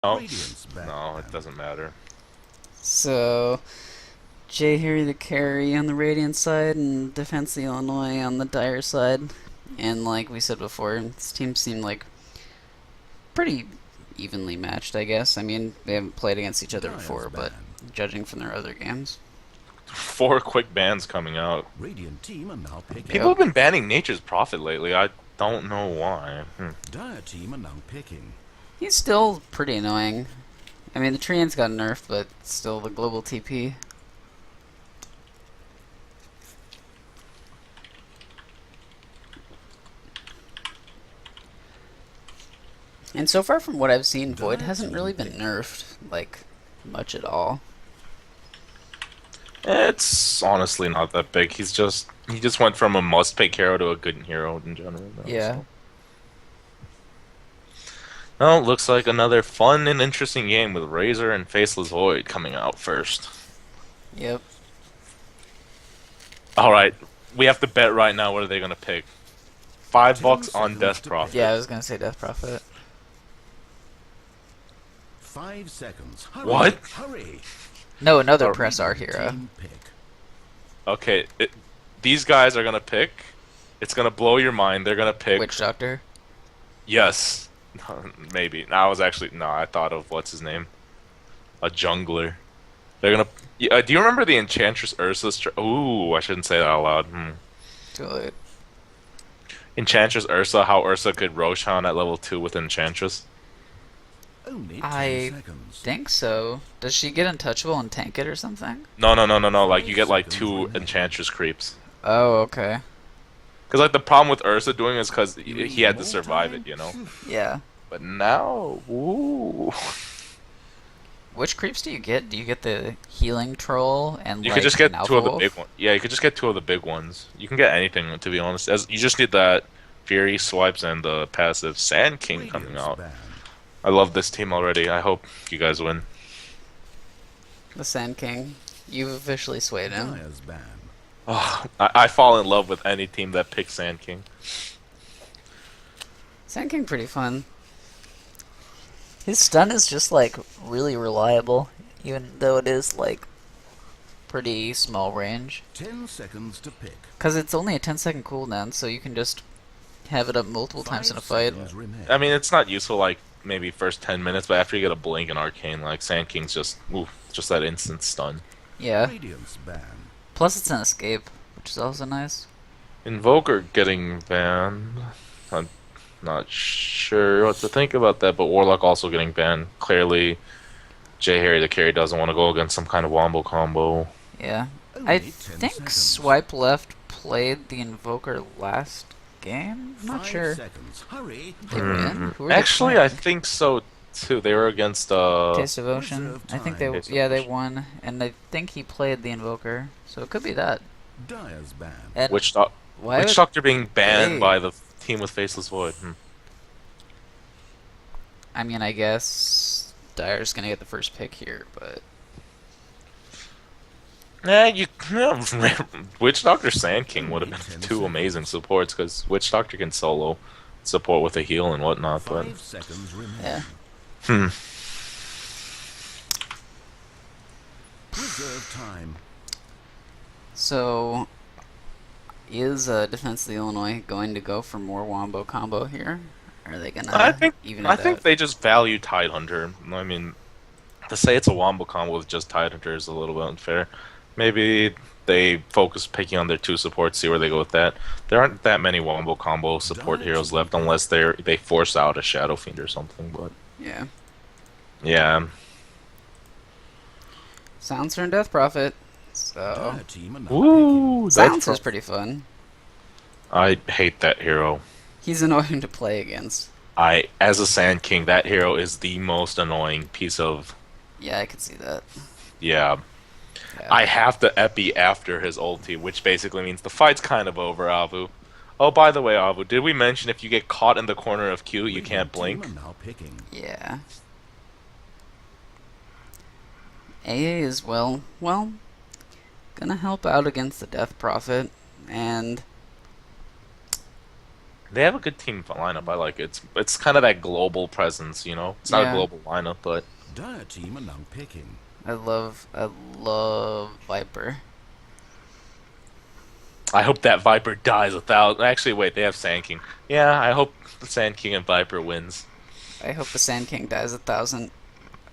No, no, it doesn't matter. So, Jay Harry the carry on the Radiant side and Defense the Illinois on the Dire side. And like we said before, this team seemed like pretty evenly matched, I guess. I mean, they haven't played against each other before, but judging from their other games. 4 quick bans coming out. Radiant team are now picking. People Yep. have been banning Nature's Prophet lately. I don't know why. Dire team are now picking. He's still pretty annoying. I mean, the Treants got nerfed, but still the global TP. And so far from what I've seen, Void hasn't really been nerfed, like, much at all. It's honestly not that big. He just went from a must-pick hero to a good hero in general. Though, Yeah. so. Well, looks like another fun and interesting game with Razor and Faceless Void coming out first. Yep. Alright, we have to bet right now what are they gonna pick. $5 on Death Prophet. Yeah, I was gonna say Death Prophet. 5 seconds. Hurry, What? Hurry. No, another Oh. press R hero. Team pick. Okay, these guys are gonna pick. It's gonna blow your mind. They're gonna pick. Witch Doctor. Yes. Maybe. No, I was actually. No, I thought of what's his name? A jungler. They're gonna. Do you remember the Enchantress Ursa? Ooh, I shouldn't say that out loud. Too late. Enchantress Ursa, how Ursa could Roshan at level 2 with Enchantress? Only 10 I seconds. think so. Does she get untouchable and tank it or something? No, no, no, no, no. Like, you get like 2 Enchantress creeps. Oh, okay. Because, like, the problem with Ursa doing is because he had to survive it, you know? Yeah. But now. Ooh. Which creeps do you get? Do you get the healing troll and You like could just get an 2 of the Wolf? big ones. Yeah, you could just get 2 of the big ones. You can get anything, to be honest. As you just need that Fury swipes and the passive Sand King coming Radiant's out. ban. I love this team already. I hope you guys win. The Sand King. You've officially swayed him. Dire's ban. Oh, I fall in love with any team that picks Sand King. Sand King pretty fun. His stun is just like really reliable, even though it is like pretty small range. 10 seconds to pick. Cause it's only a 10-second cooldown, so you can just have it up multiple times in a 5 fight. seconds remain. I mean, it's not useful like maybe first 10 minutes, but after you get a Blink and Arcane, like Sand King's just that instant stun. Yeah. Radiant's ban. Plus it's an escape, which is also nice. Invoker getting banned. I'm not sure what to think about that, but Warlock also getting banned. Clearly, Jay Harry the carry doesn't want to go against some kind of wombo combo. Yeah. Only I 10 think seconds. Swipe Left played the Invoker last game? I'm not 5 sure. seconds. Hurry. They win? Who were they Actually, I playing? think so too. They were against Taste of Ocean. Reserve I think time. they, Taste of yeah, they Ocean. won, and I think he played the Invoker, so it could be that. Dire's ban. And why Witch would, Doctor being banned Hey. by the team with Faceless Void. I mean, I guess Dire's gonna get the first pick here, but Witch Doctor Sand King would have been 2 amazing supports because Witch Doctor can solo support with a heal and whatnot. But 5 seconds remain. yeah. hmm. Reserve time. So, is Defense of the Illinois going to go for more Wombo combo here? Are they gonna I think even I it think out? they just value Tidehunter. I mean, to say it's a wombo combo with just Tidehunter is a little bit unfair. Maybe they focus picking on their 2 supports, see where they go with that. There aren't that many wombo combo support heroes left unless they force out a Shadow Fiend or something. But Yeah. yeah, Silencer and Death Prophet. So, Dire team are now ooh, that's Silencer's pretty fun. I hate that hero. He's annoying to play against. As a Sand King, that hero is the most annoying piece of. Yeah, I could see that. Yeah, Yeah. I have to epi after his ulti, which basically means the fight's kind of over, Avu. Oh, by the way, Avu, did we mention if you get caught in the corner of Q, you can't blink? Team are now picking. Yeah. AA is well, gonna help out against the Death Prophet, and They have a good team lineup. I like it. It's kind of that global presence, you know. It's not a Yeah, global lineup, but Dire team are now picking. I love Viper. I hope that Viper dies without. Actually, wait, they have Sand King. Yeah, I hope the Sand King and Viper wins. I hope the Sand King dies 1,000.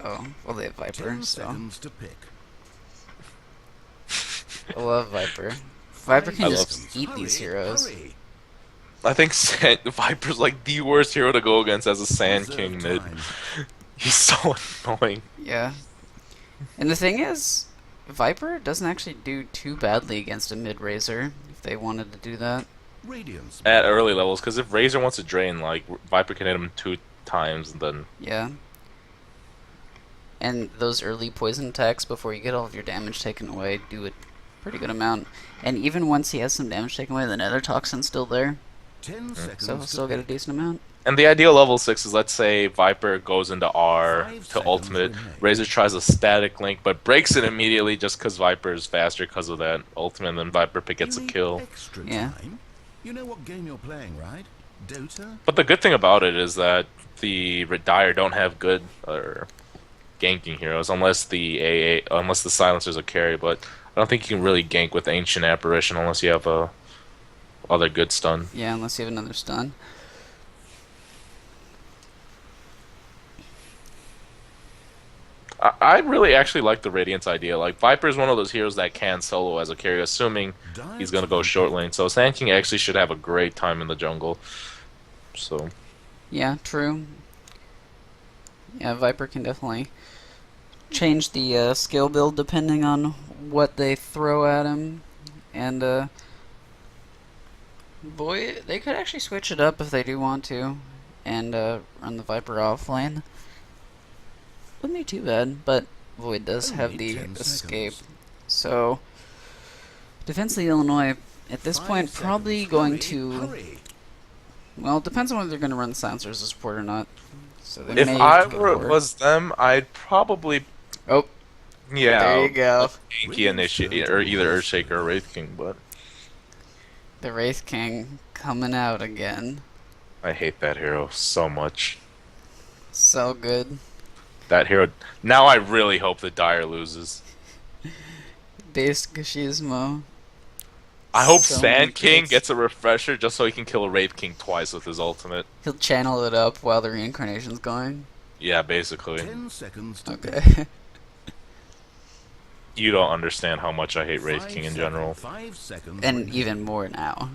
Oh, well, they have Viper, 10 so seconds to pick. I love Viper. Viper 5 can I love. just seconds. eat these Hurry, heroes. hurry. I think Viper's like the worst hero to go against as a Sand Reserve King mid. time. He's so annoying. Yeah. And the thing is, Viper doesn't actually do too badly against a mid Razor if they wanted to do that. Radiance. At early levels, because if Razor wants to drain, like Viper can hit him 2 times, and then Yeah. And those early poison attacks before you get all of your damage taken away do a pretty good amount. And even once he has some damage taken away, the Nether Toxin's still there, 10 seconds so he'll to still get a pick. decent amount. and the ideal level 6 is, let's say Viper goes into R 5 to seconds ultimate, remain. Razor tries a static link but breaks it immediately just because Viper is faster because of that ultimate, and then Viper gets You a need kill. extra Yeah. time. You know what game you're playing, right? Dota? But the good thing about it is that the Dire don't have good ganking heroes unless the unless the silencers are carry, but I don't think you can really gank with Ancient Apparition unless you have a other good stun. Yeah, unless you have another stun. I really actually like the Radiance idea. Like Viper is one of those heroes that can solo as a carry, assuming Dire he's gonna go team short pick. lane. So Sand King actually should have a great time in the jungle. So Yeah, true. Yeah, Viper can definitely change the skill build depending on what they throw at him. And, boy, they could actually switch it up if they do want to and run the Viper off lane. Wouldn't be too bad, but Void does have Only the 10 escape. seconds. So, Defense of Illinois, at this 5 point, probably seconds. going Hurry, to... hurry. Well, it depends on whether they're going to run the silencers as support or not. So they if may I support. was them, I'd probably Oh, there you go. Tanky initiate or either Earthshaker or Wraith King, but The Wraith King coming out again. I hate that hero so much. So good. That hero. Now I really hope that Dire loses. Base Gashismo. I hope So many Sand King kills. gets a refresher just so he can kill a Wraith King twice with his ultimate. He'll channel it up while the reincarnation's going. Yeah, basically. 10 seconds to pick. Okay. You don't understand how much I hate Wraith 5 King in seconds. general. 5 seconds. And remain. even more now.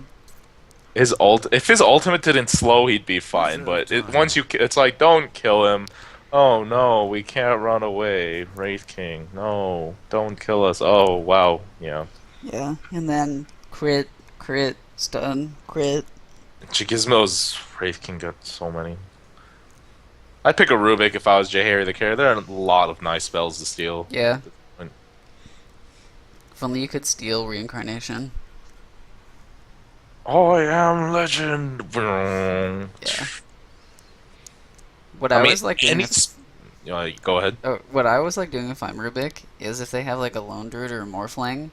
If his ultimate didn't slow, he'd be fine. But once it's like, don't kill him. Oh no, we can't run away, Wraith King. No, don't kill us. Oh wow, yeah. Yeah, and then crit, stun, crit. Chigismo's Wraith King got so many. I'd pick a Rubik if I was J. Harry the Carrier. There are a lot of nice spells to steal. Yeah. If only you could steal reincarnation. I am legend. Yeah. What I I, mean, always like doing, go ahead. what I always like doing if I'm Rubik is if they have like a Lone Druid or a Morphling,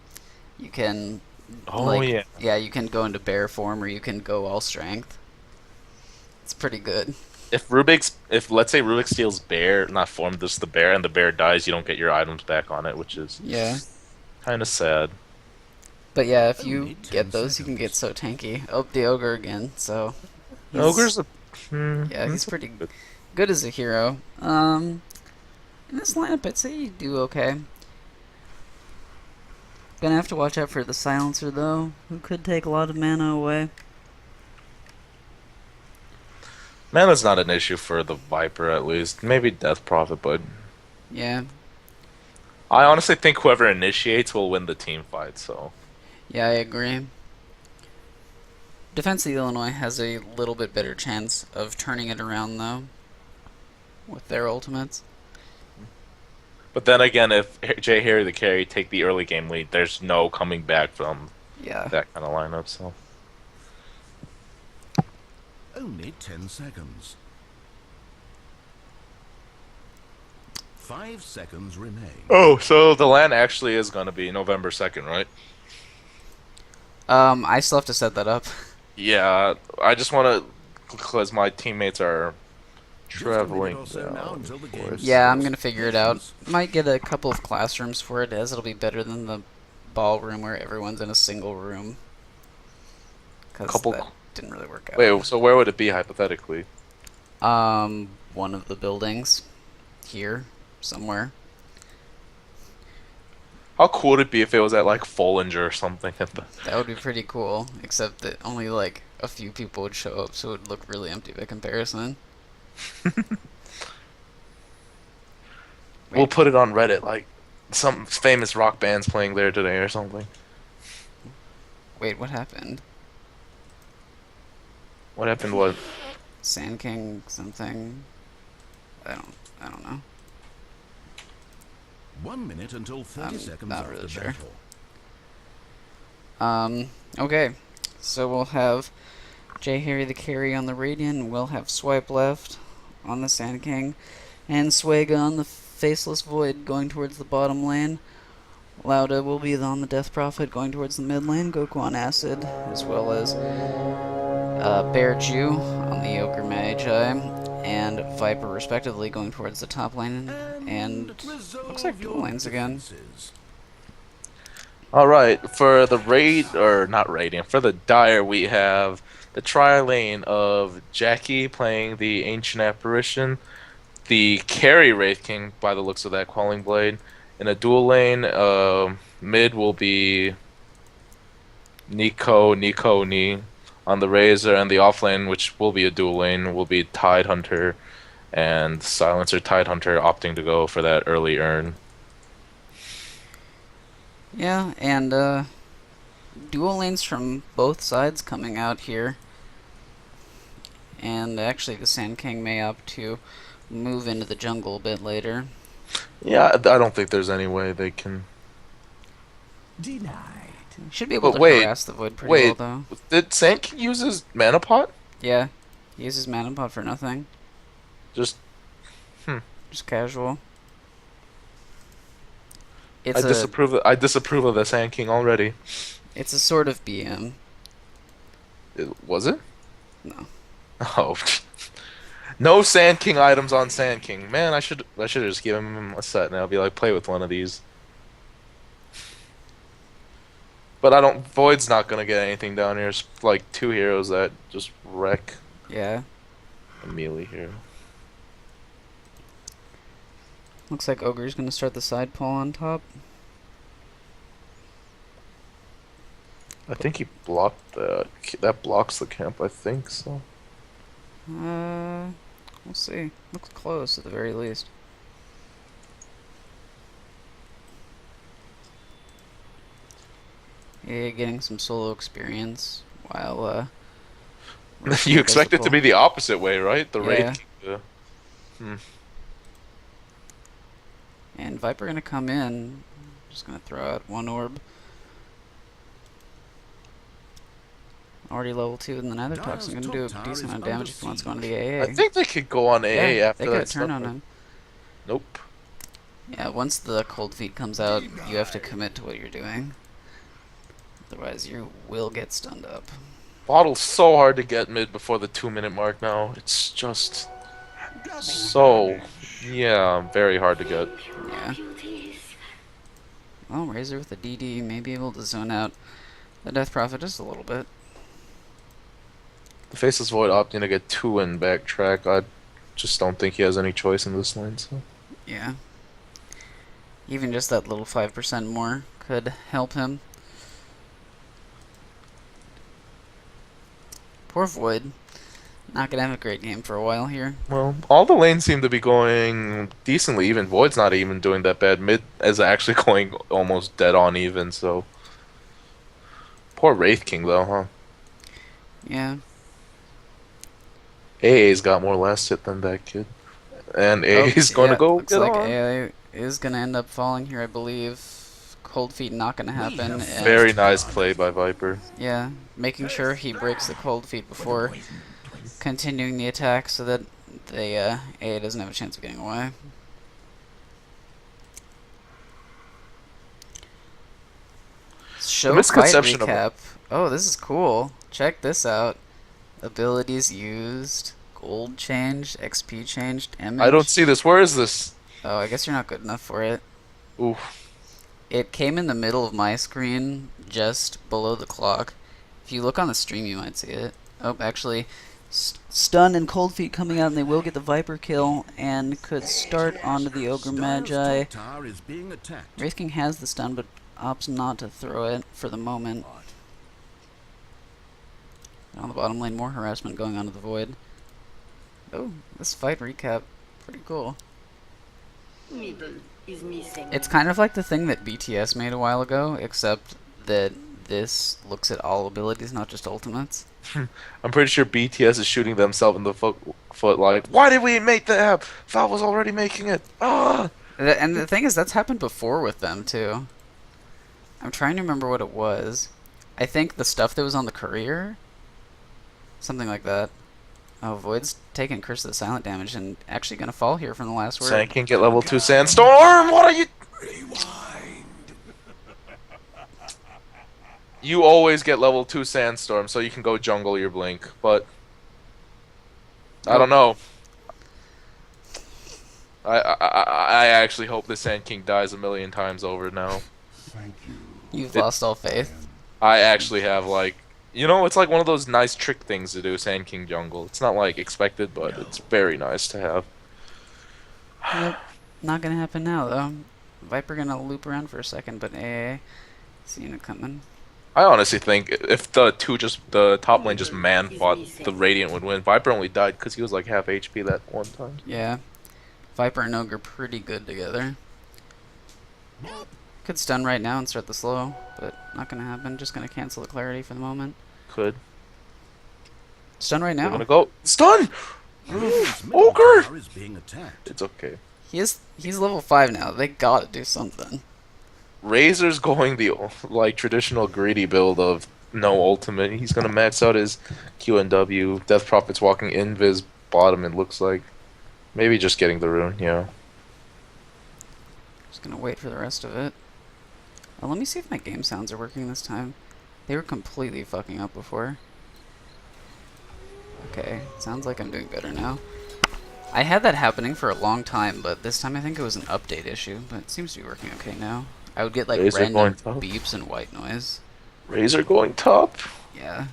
you can, Oh like, yeah. you can go into bear form or you can go all strength. It's pretty good. If let's say Rubik steals bear, not form, just the bear, and the bear dies, you don't get your items back on it, which is Yeah. kind of sad. But yeah, if you Only 10 get those, you can get so tanky. Oh, the ogre again. So he's- Ogre's a yeah, he's pretty good as a hero. In this lineup, I'd say you do okay. Gonna have to watch out for the silencer though, who could take a lot of mana away. Mana's not an issue for the Viper, at least. Maybe Death Prophet, but Yeah, I honestly think whoever initiates will win the team fight. So yeah, I agree. Defense of Illinois has a little bit better chance of turning it around though, with their ultimates. but then again, if J. Harry the Carry take the early game lead, there's no coming back from Yeah. that kind of lineup. So Only 10 seconds. 5 seconds remain. oh, so the LAN actually is gonna be November 2nd, right? I still have to set that up. Yeah, I just want to, because my teammates are Just a minute traveling or so now down until the game forest. Yeah, I'm starts. gonna figure it out. Patience. Might get a couple of classrooms for it, as it'll be better than the ballroom where everyone's in a single room. Because Couple. that didn't really work out. Wait, so where would it be hypothetically? One of the buildings here, somewhere. How cool would it be if it was at like Follinger or something? That would be pretty cool, except that only like a few people would show up, so it would look really empty by comparison. We'll Wait, put it on Reddit, like some famous rock bands playing there today or something. wait, what happened? What happened? What? Sand King something? I don't know. 1 minute until 30 I'm seconds not after really sure. battle. Okay. So we'll have J Harry the carry on the Radiant, we'll have Swipe left on the Sand King, and Swega on the Faceless Void going towards the bottom lane. Lauda will be on the Death Prophet going towards the mid lane, Goku on Acid, as well as Bear Jew on the Ogre Magi, and Viper respectively going towards the top lane, and And looks like resolve dual your lanes again. differences. All right, for the raid or not raiding, for the dire we have the tri lane of Jackie playing the Ancient Apparition, the carry Wraith King by the looks of that Quelling Blade. In a dual lane, mid will be Nico, Ni on the Razor, and the off lane, which will be a dual lane, will be Tide Hunter and Silencer Tide Hunter opting to go for that early earn. Yeah, and dual lanes from both sides coming out here. And actually, the Sand King may opt to move into the jungle a bit later. Yeah, I don't think there's any way they can. Denied. Should be able But to wait, harass the Void pretty well, wait, though. did Sand King use his mana pot? Yeah, he uses Mana Pot for nothing. Just Just casual. I It's a disapprove. I disapprove of the Sand King already. it's a sort of BM. Was it? No. Oh, no Sand King items on Sand King. Man, I should have just given him a set and I'll be like, play with one of these. But I don't. Void's not gonna get anything down here. It's like two heroes that just wreck Yeah. a melee hero. Looks like Ogre's gonna start the side pull on top. I think he blocked that. That blocks the camp. I think so. We'll see. Looks close at the very least. Yeah, getting some solo experience while Rich You does expect the it to pull. be the opposite way, right? The Yeah. Wraith King. Hmm. And Viper gonna come in. Just gonna throw out one orb. Already level 2 in the Nether Toxin. Dire's Gonna do top a tower decent is amount of under damage if he wants to go into the siege. I AA. think they could go on AA Yeah, after they could that turn stuff. on him. Nope. Yeah, once the cold feet comes out, you have to commit to what you're doing. Otherwise, you will get stunned up. Bottle's so hard to get mid before the 2 minute mark now. It's just so, yeah, very hard to get. Yeah. Well, Razor with the DD may be able to zone out the Death Prophet just a little bit. The Faceless Void opting to get two and backtrack. I just don't think he has any choice in this lane. So Yeah. Even just that little 5% more could help him. Poor Void. Not gonna have a great game for a while here. well, all the lanes seem to be going decently. Even Void's not even doing that bad. Mid is actually going almost dead on even. So poor Wraith King though, huh? Yeah. AA's got more last hit than that kid, and AA's going to yeah, go looks get like on. AI is gonna end up falling here, I believe. Cold Feet not gonna happen, and Very nice play by Viper. yeah, making sure he breaks the Cold Feet before continuing the attack so that the AA doesn't have a chance of getting away. Show fight misconception of- recap. Oh, this is cool. check this out. Abilities used, gold changed, XP changed, I don't damage. see this. Where is this? Oh, I guess you're not good enough for it. Ooh. It came in the middle of my screen, just below the clock. If you look on the stream, you might see it. Oh, actually, stun and cold feet coming out, and they will get the Viper kill, and could start onto the Ogre Magi. Dire's top tower is being attacked. Wraith King has the stun, but opts not to throw it for the moment. On the bottom lane, more harassment going on to the Void. Oh, this fight recap, pretty cool. Middle is missing. It's kind of like the thing that BTS made a while ago, except that this looks at all abilities, not just ultimates. I'm pretty sure BTS is shooting themselves in the foot like, why did we make the app? Val was already making it. Ah! And the thing is, that's happened before with them, too. I'm trying to remember what it was. I think the stuff that was on the courier? Something like that. Oh, Void's taking Curse of the Silent damage and actually gonna fall here from the last word. Sand King get level 2 Sandstorm! What are you... You always get level 2 Sandstorm, so you can go jungle your Blink, but... I don't know. I actually hope the Sand King dies a million times over now. Thank you. You've lost all faith. I actually have, like... You know, it's like one of those nice trick things to do, Sand King jungle. It's not, like, expected, but it's very nice to have. Yep. Not gonna happen now, though. Viper gonna loop around for a second, but AA. Seeing it coming. I honestly think if the top lane just man fought, the Radiant would win. Viper only died because he was like half HP that one time. Yeah. Viper and Ogre pretty good together. Could stun right now and start the slow, but not gonna happen. Just gonna cancel the clarity for the moment. Could. Stun right We're now. gonna go. Stun! Radiant's middle Ogre! tower is being attacked. It's okay. He's level 5 now. They gotta do something. Razor's going the like traditional greedy build of no ultimate. He's gonna max out his Q and W. Death Prophet's walking invis bottom. It looks like maybe just getting the rune. Yeah. Just gonna wait for the rest of it. Let me see if my game sounds are working this time. They were completely fucking up before. Okay, sounds like I'm doing better now. I had that happening for a long time, but this time I think it was an update issue, but it seems to be working okay now. I would get like Razor random going top. beeps and white noise. Razor going top. Yeah.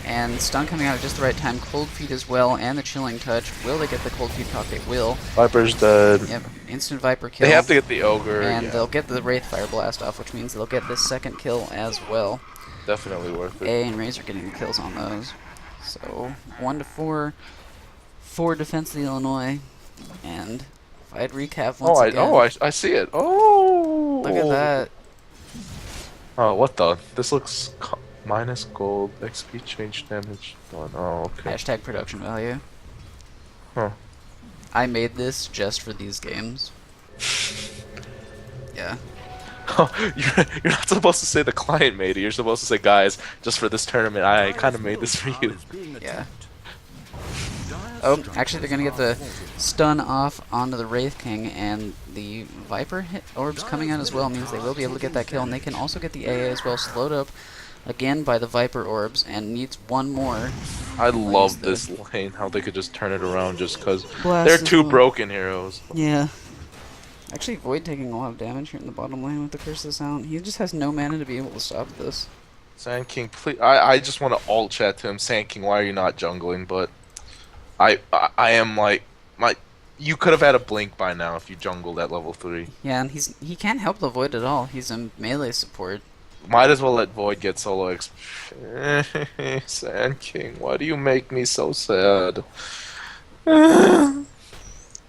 And stun coming out at just the right time. Cold feet as well, and the chilling touch. Will they get the cold feet proc? They will. Viper's dead. Yep. Instant Viper kill. They have to get the ogre. And Yeah. they'll get the Wraith Fire Blast off, which means they'll get this second kill as well. Definitely worth it. A and Razor getting the kills on those. So 1-4 for Defense of the Illinois, and fight recap once again. I see it. Oh, Look at that. Oh, what the? This looks minus gold XP change damage. Oh, okay. Hashtag production value. Huh. I made this just for these games. Yeah. You're not supposed to say the client made it. You're supposed to say, guys, just for this tournament, I kind of made this for you. Yeah. Oh, actually they're gonna get the stun off onto the Wraith King, and the Viper hit orbs coming out as well means they will be able to get that kill, and they can also get the AA as well, slowed up again by the Viper orbs, and needs one more. I love this lane, how they could just turn it around just because Blast they're as two well. broken heroes. Yeah. Actually, Void taking a lot of damage here in the bottom lane with the Curse of the Silent. He just has no mana to be able to stop this. Sand King, please. I just want to alt chat to him, Sand King, why are you not jungling? But I am like, you could have had a blink by now if you jungled at level 3. Yeah, and he can't help the Void at all. He's a melee support. Might as well let Void get solo XP. Sand King, why do you make me so sad?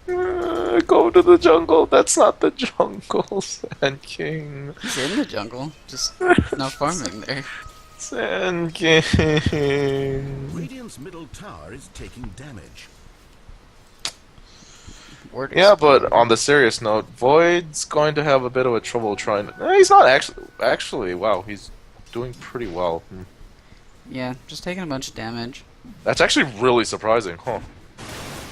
Go to the jungle. That's not the jungle, Sand King. He's in the jungle, just not farming there. Sand King. Radiant's middle tower is taking damage. Ward Yeah, is- but on the serious note, Void's going to have a bit of a trouble trying. He's not actually. Wow, he's doing pretty well. Yeah, just taking a bunch of damage. That's actually really surprising, huh?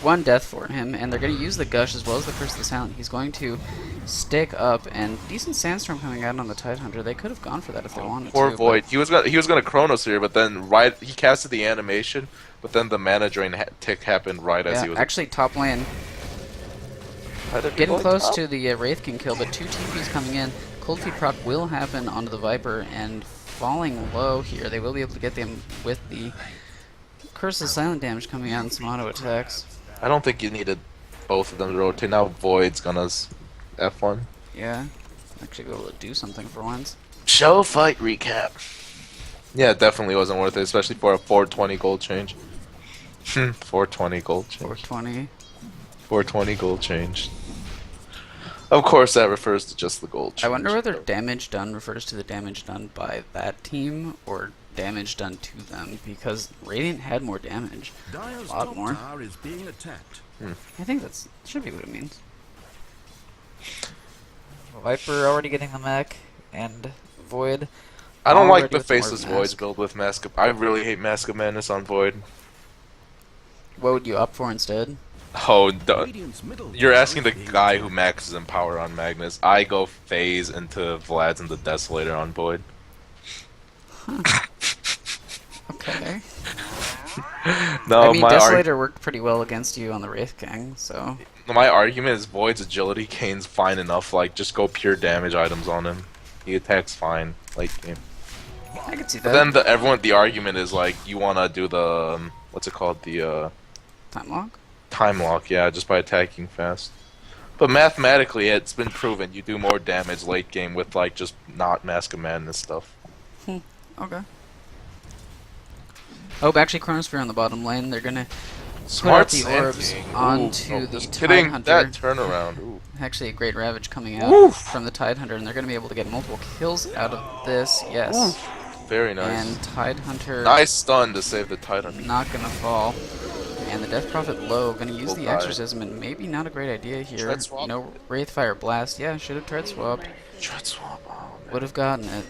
one death for him, and they're going to use the Gush as well as the Curse of the Silent. He's going to stick up, and decent Sandstorm coming out on the Tidehunter. They could have gone for that if they wanted Poor to. Void. He was gonna Chronos here, but then he casted the animation, but then the mana drain tick happened right as Yeah, he was. actually, top lane. Getting close to the Wraith King kill, but 2 TPs coming in. Cold Feet proc will happen onto the Viper, and falling low here. They will be able to get them with the Curse of Silent damage coming out and some auto attacks. I don't think you needed both of them to rotate. Now Void's gonna F1. Yeah, actually be able to do something for once. Show fight recap. Yeah, it definitely wasn't worth it, especially for a 420 gold change. 420 gold change. 420. 420 gold change. Of course, that refers to just the gold change. I wonder whether damage done refers to the damage done by that team or damage done to them, because Radiant had more damage. Dire's A lot top more. tower is being attacked. I think that should be what it means. Viper already getting the mech, and Void. I don't like Already the with more Faceless mask. Voids build with Mask of... I really hate Mask of Madness on Void. What would you opt for instead? Oh, Radiant's middle you're tower asking the is being guy who attacked. maxes in power on Magnus. I go phase into Vlad's and the Desolator on Void. Okay. No, I mean, my Desolator worked pretty well against you on the Wraith King, so... my argument is Void's agility Kane's fine enough. Like, just go pure damage items on him. He attacks fine. Like, game. I could see But that. then the argument is like you wanna do the what's it called, the Time lock? time lock, yeah, just by attacking fast. But mathematically, it's been proven you do more damage late game with like just not Mask of Madness stuff. Okay. Oh, actually, Chronosphere on the bottom lane. They're gonna Smart the Sand orbs King. onto no, the just kidding. Tidehunter. That turnaround. Ooh. Actually, a great Ravage coming out Woof. from the Tidehunter, and they're gonna be able to get multiple kills out of this. Yes. Very nice. And Tidehunter Nice stun to save the Titan. not gonna fall. And the Death Prophet low, gonna use Will the die. Exorcism, and maybe not a great idea here. Tread swap? No Wraithfire Blast. Yeah, should have tread swapped. Tread swap. Oh, man. Would have gotten it.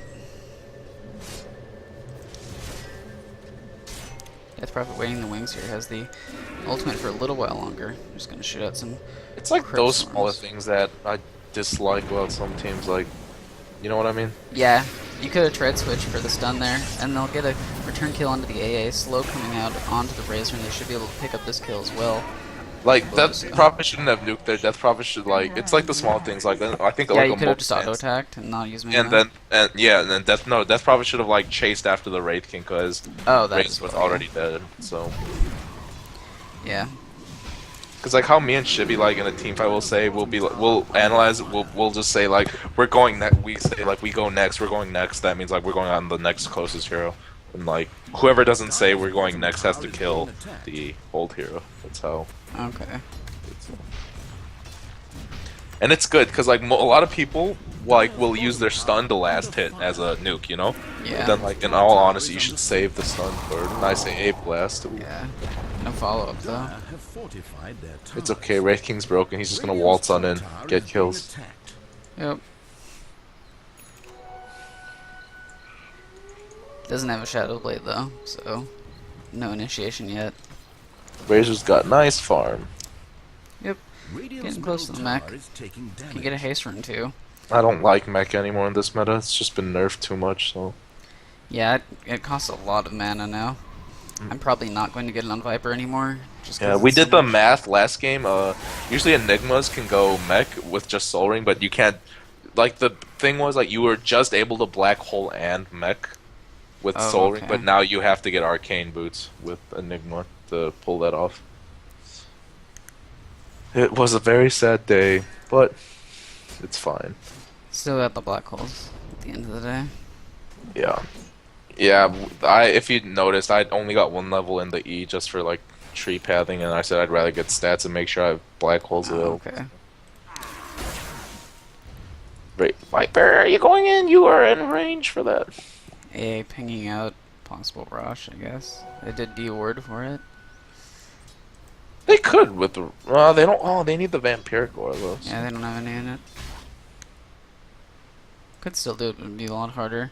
Death Prophet waiting in the wings here has the ultimate for a little while longer. Just gonna shoot out some. It's like Crypt those Storms. smaller things that I dislike about some teams. Like, you know what I mean? Yeah, you could have tread switched for the stun there, and they'll get a return kill onto the AA. Slow coming out onto the Razor, and they should be able to pick up this kill as well. Like, Close, Death yeah. Prophet shouldn't have nuked their Death Prophet should, like, it's like the small things, like, I think, Yeah, like, you a could have just multi- auto attacked and not use mana. and then Death Prophet should have, like, chased after the Wraith King, because oh, that Wraith is was well, already dead, so. Yeah. Because, like, how me and Shibby, like, in a team fight, we'll say, we'll analyze it, we'll just say, like, we're going next, we say, like, we go next, we're going next, that means, like, we're going on the next closest hero. And, like, whoever doesn't say we're going next has to kill the old hero. That's how. Okay. And it's good because like a lot of people like will use their stun to last hit as a nuke, you know. Yeah. But then like in all honesty, you should save the stun for a nice AA blast. Yeah. No follow up though. Dire have fortified their It's tower. okay. Wraith King's broken. He's just gonna Radiant's waltz on top in, tower get is being kills. attacked. Yep. Doesn't have a Shadow Blade though, so no initiation yet. Razor's got nice farm. Yep. Radiant's Getting close to middle the mech. tower is taking damage. Can get a haste run too. I don't like mech anymore in this meta. It's just been nerfed too much. So Yeah, it costs a lot of mana now. I'm probably not going to get it on Viper anymore. Just 'cause yeah, we it's did so the much- math last game. Usually Enigmas can go mech with just Soul Ring, but you can't. Like the thing was like you were just able to black hole and mech with Oh, Soul Ring, okay. but now you have to get Arcane Boots with Enigma to pull that off. It was a very sad day, but it's fine. Still got the black holes at the end of the day. Yeah, yeah. If you noticed, I only got one level in the E just for like tree pathing, and I said I'd rather get stats and make sure I have black holes Oh, available. okay. Right, Viper, are you going in? You are in range for that. AA pinging out possible rush, I guess. They did D-ward for it. They could with the. They don't. Oh, they need the vampiric aura though. Yeah, they don't have any in it. Could still do it, but it would be a lot harder.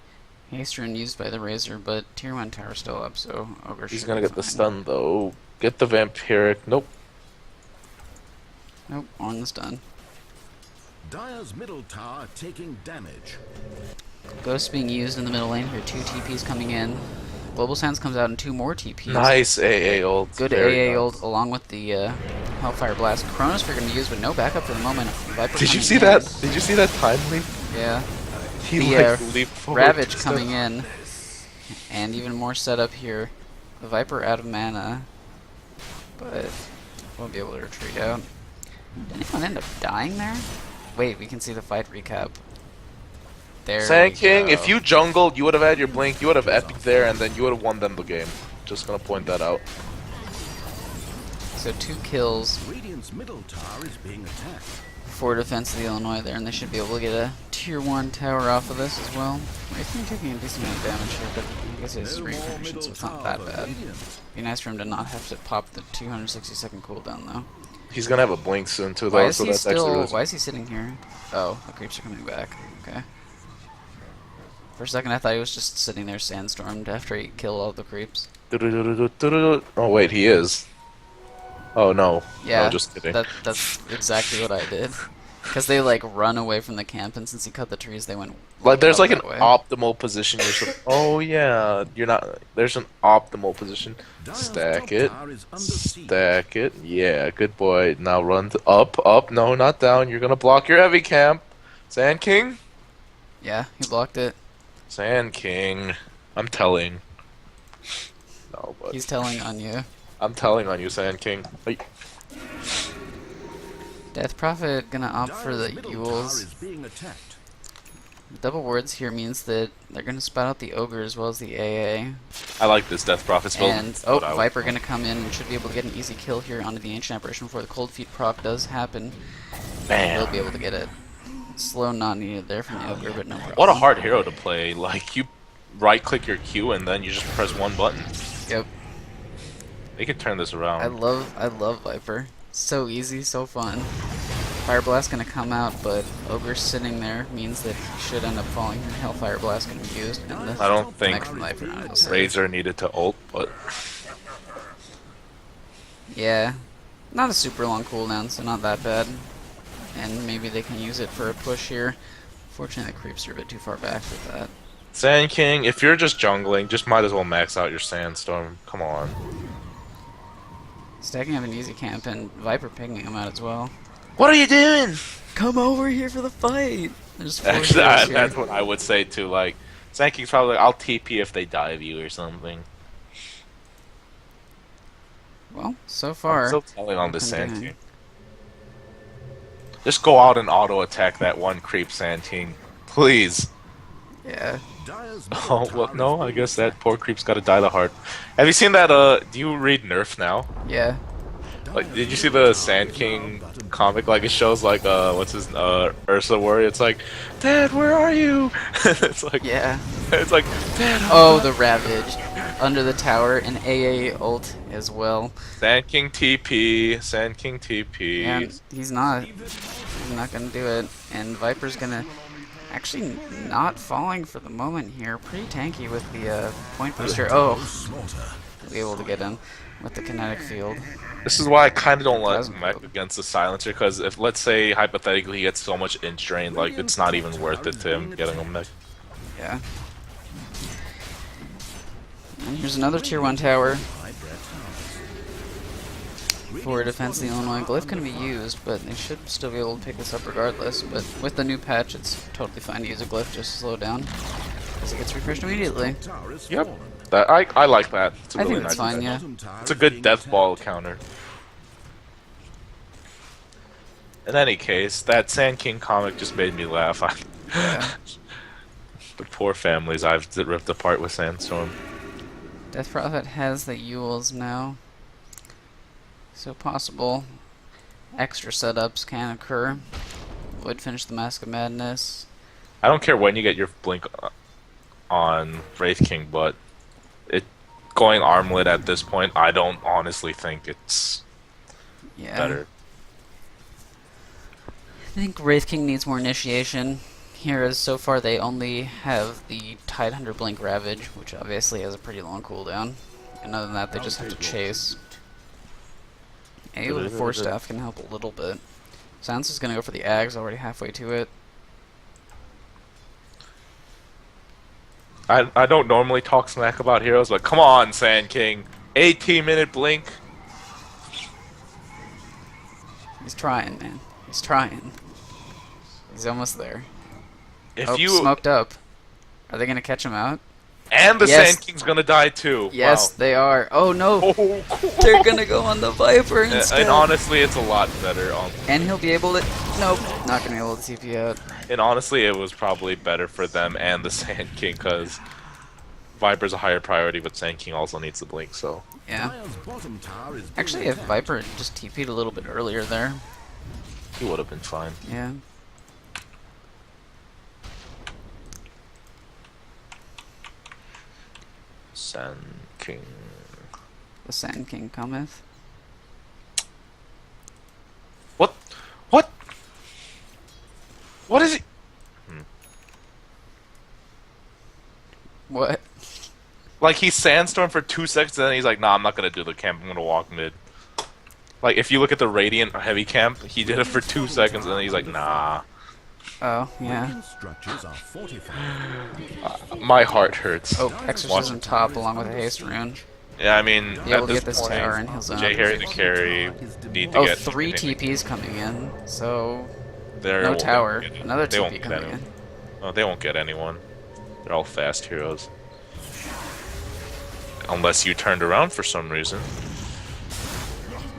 Haste rune used by the Razor, but tier 1 tower still up, so Ogre He's should gonna be get the fine. stun though. Get the vampiric. Nope. Nope, Ornn's done. Dire's middle tower taking damage. Ghost being used in the middle lane here. 2 TPs coming in. Global Sands comes out in 2 more TPs. Nice AA ult. Good Very AA nice. ult along with the Hellfire Blast. Chronosphere going to be used, but no backup for the moment. Viper Did you coming see in. that? Did you see that time leap? Yeah. He The leaped forward. Ravage just coming a- in. And even more setup here. The Viper out of mana. But won't be able to retreat out. Did anyone end up dying there? Wait, we can see the fight recap. There Sand we King, go. if you jungled, you would have had your blink, you would have epic there, and then you would have won them the game. Just gonna point that out. So 2 kills, Radiant's middle tower is being attacked. 4 defense of the Illinois there, and they should be able to get a tier 1 tower off of this as well. He's been taking a decent amount of damage here, but I guess it's No range more protection, middle so it's not tower that for bad. Radiant. Be nice for him to not have to pop the 260-second cooldown though. He's gonna have a blink soon too, Why though, is so he that's actually still? really Why is he sitting here? Oh, the creeps are coming back. Okay. For a second, I thought he was just sitting there sandstormed after he killed all the creeps. Oh wait, he is. Oh no. Yeah, No, just kidding. that's exactly what I did. Because they like run away from the camp, and since he cut the trees, they went Like there's up like an that way. optimal position. Oh yeah, you're not. There's an optimal position. Dire's Stack top it. tower is under siege. Stack it. Yeah, good boy. Now run up. No, not down. You're gonna block your heavy camp. Sand King. Yeah, he blocked it. Sand King. I'm telling. No, but He's telling on you. I'm telling on you, Sand King. Hey. Death Prophet gonna opt for the Dire's middle tower Yules. is being attacked. Double wards here means that they're gonna spout out the Ogre as well as the AA. I like this Death Prophet spell. And That's what I would- Viper gonna come in and should be able to get an easy kill here onto the Ancient Apparition before the Cold Feet proc does happen. Bam. He'll be able to get it. Slow not needed there from the Ogre, but no problem. What a hard hero to play. Like you right click your Q and then you just press one button. Yep. They could turn this around. I love Viper. So easy, so fun. Fire Blast gonna come out, but Ogre sitting there means that he should end up falling here. Hellfire Blast gonna be used. And the I don't think next Viper will save. Razor needed to ult, but Yeah. Not a super long cooldown, so not that bad. And maybe they can use it for a push here. Fortunately, the creeps are a bit too far back for that. Sand King, if you're just jungling, just might as well max out your Sandstorm. Come on. Stacking up an easy camp and Viper picking him out as well. What are you doing? Come over here for the fight! There's 4 Actually, heroes here. that's what I would say too. Like, Sand King's probably like, I'll TP if they dive you or something. Well, so far. I'm still telling on this nothing Sand doing. King. Just go out and auto attack that one creep Sand King, please. Yeah. Dire's middle Oh well, tower no. is I being guess that attacked. poor creep's got to die the hard. Have you seen that? Do you read Nerf now? Yeah. Like, did you see the Sand King comic? Like, it shows like what's his Ursa Warrior. It's like, Dad, where are you? It's like, Yeah. it's like, Dad. Oh, the Ravage. Under the tower, and AA ult as well. Sand King TP. Sand King TP. And he's not. He's not gonna do it. And Viper's gonna actually not falling for the moment here. Pretty tanky with the point booster. Oh, Slaughter. he'll be able to get him with the kinetic field. This is why I kind of don't like Doesn't mech help. against the Silencer, because if, let's say, hypothetically, he gets so much inch drain, like, it's not even worth it to him getting a mech. Yeah. And here's another tier 1 tower for defense of the Illinois. Glyph can be used, but they should still be able to pick this up regardless. But with the new patch, it's totally fine to use a Glyph just to slow down, because it gets refreshed immediately. Tower is Yep. fallen. That I like that. It's a I really think that's nice fine, mech. yeah. Bottom tower It's a is good being death attacked. ball counter. In any case, that Sand King comic just made me laugh. Yeah. The poor families I've ripped apart with Sandstorm. Death Prophet has the Yules now, so possible extra setups can occur. Would finish the Mask of Madness. I don't care when you get your blink on Wraith King, but it going armlet at this point, I don't honestly think it's Yeah. better. I think Wraith King needs more initiation. Here, as so far they only have the Tidehunter Blink Ravage, which obviously has a pretty long cooldown. And other than that, they just have to chase. Maybe the Force Staff can help a little bit. Silence is gonna go for the Ags, already halfway to it. I don't normally talk smack about heroes, but come on, Sand King. 18-minute blink. He's trying, man. He's trying. He's almost there. If Oh, you smoked up. Are they gonna catch him out? and the Yes. Sand King's gonna die too. Yes, Wow. they are. Oh no! Oh, They're gonna go on the Viper instead. and honestly, it's a lot better. And he'll be able to. Nope, not gonna be able to TP out. And honestly, it was probably better for them and the Sand King because Viper's a higher priority, but Sand King also needs the blink. So Yeah. Dire's bottom tower is being Actually, if attacked. Viper had just TP'd a little bit earlier there. he would have been fine. Yeah. Sand King. The Sand King cometh. What? What? What is he? What? Like he sandstormed for 2 seconds, and then he's like, "Nah, I'm not gonna do the camp. I'm gonna walk mid." Like if you look at the Radiant heavy camp, he did it for 2 seconds, and then he's like, "Nah." Oh, yeah. Radiant structures are fortified. My heart hurts. Oh, Exorcism top along with a haste rune. Yeah, I mean, Be able at to this get this point, tower and heal zone. Jay Harry the carry need to Oh, get 3 TPs coming in, so They're no won't tower. get it. Another They won't TP get coming anyone. in. Oh, they won't get anyone. They're all fast heroes. Unless you turned around for some reason.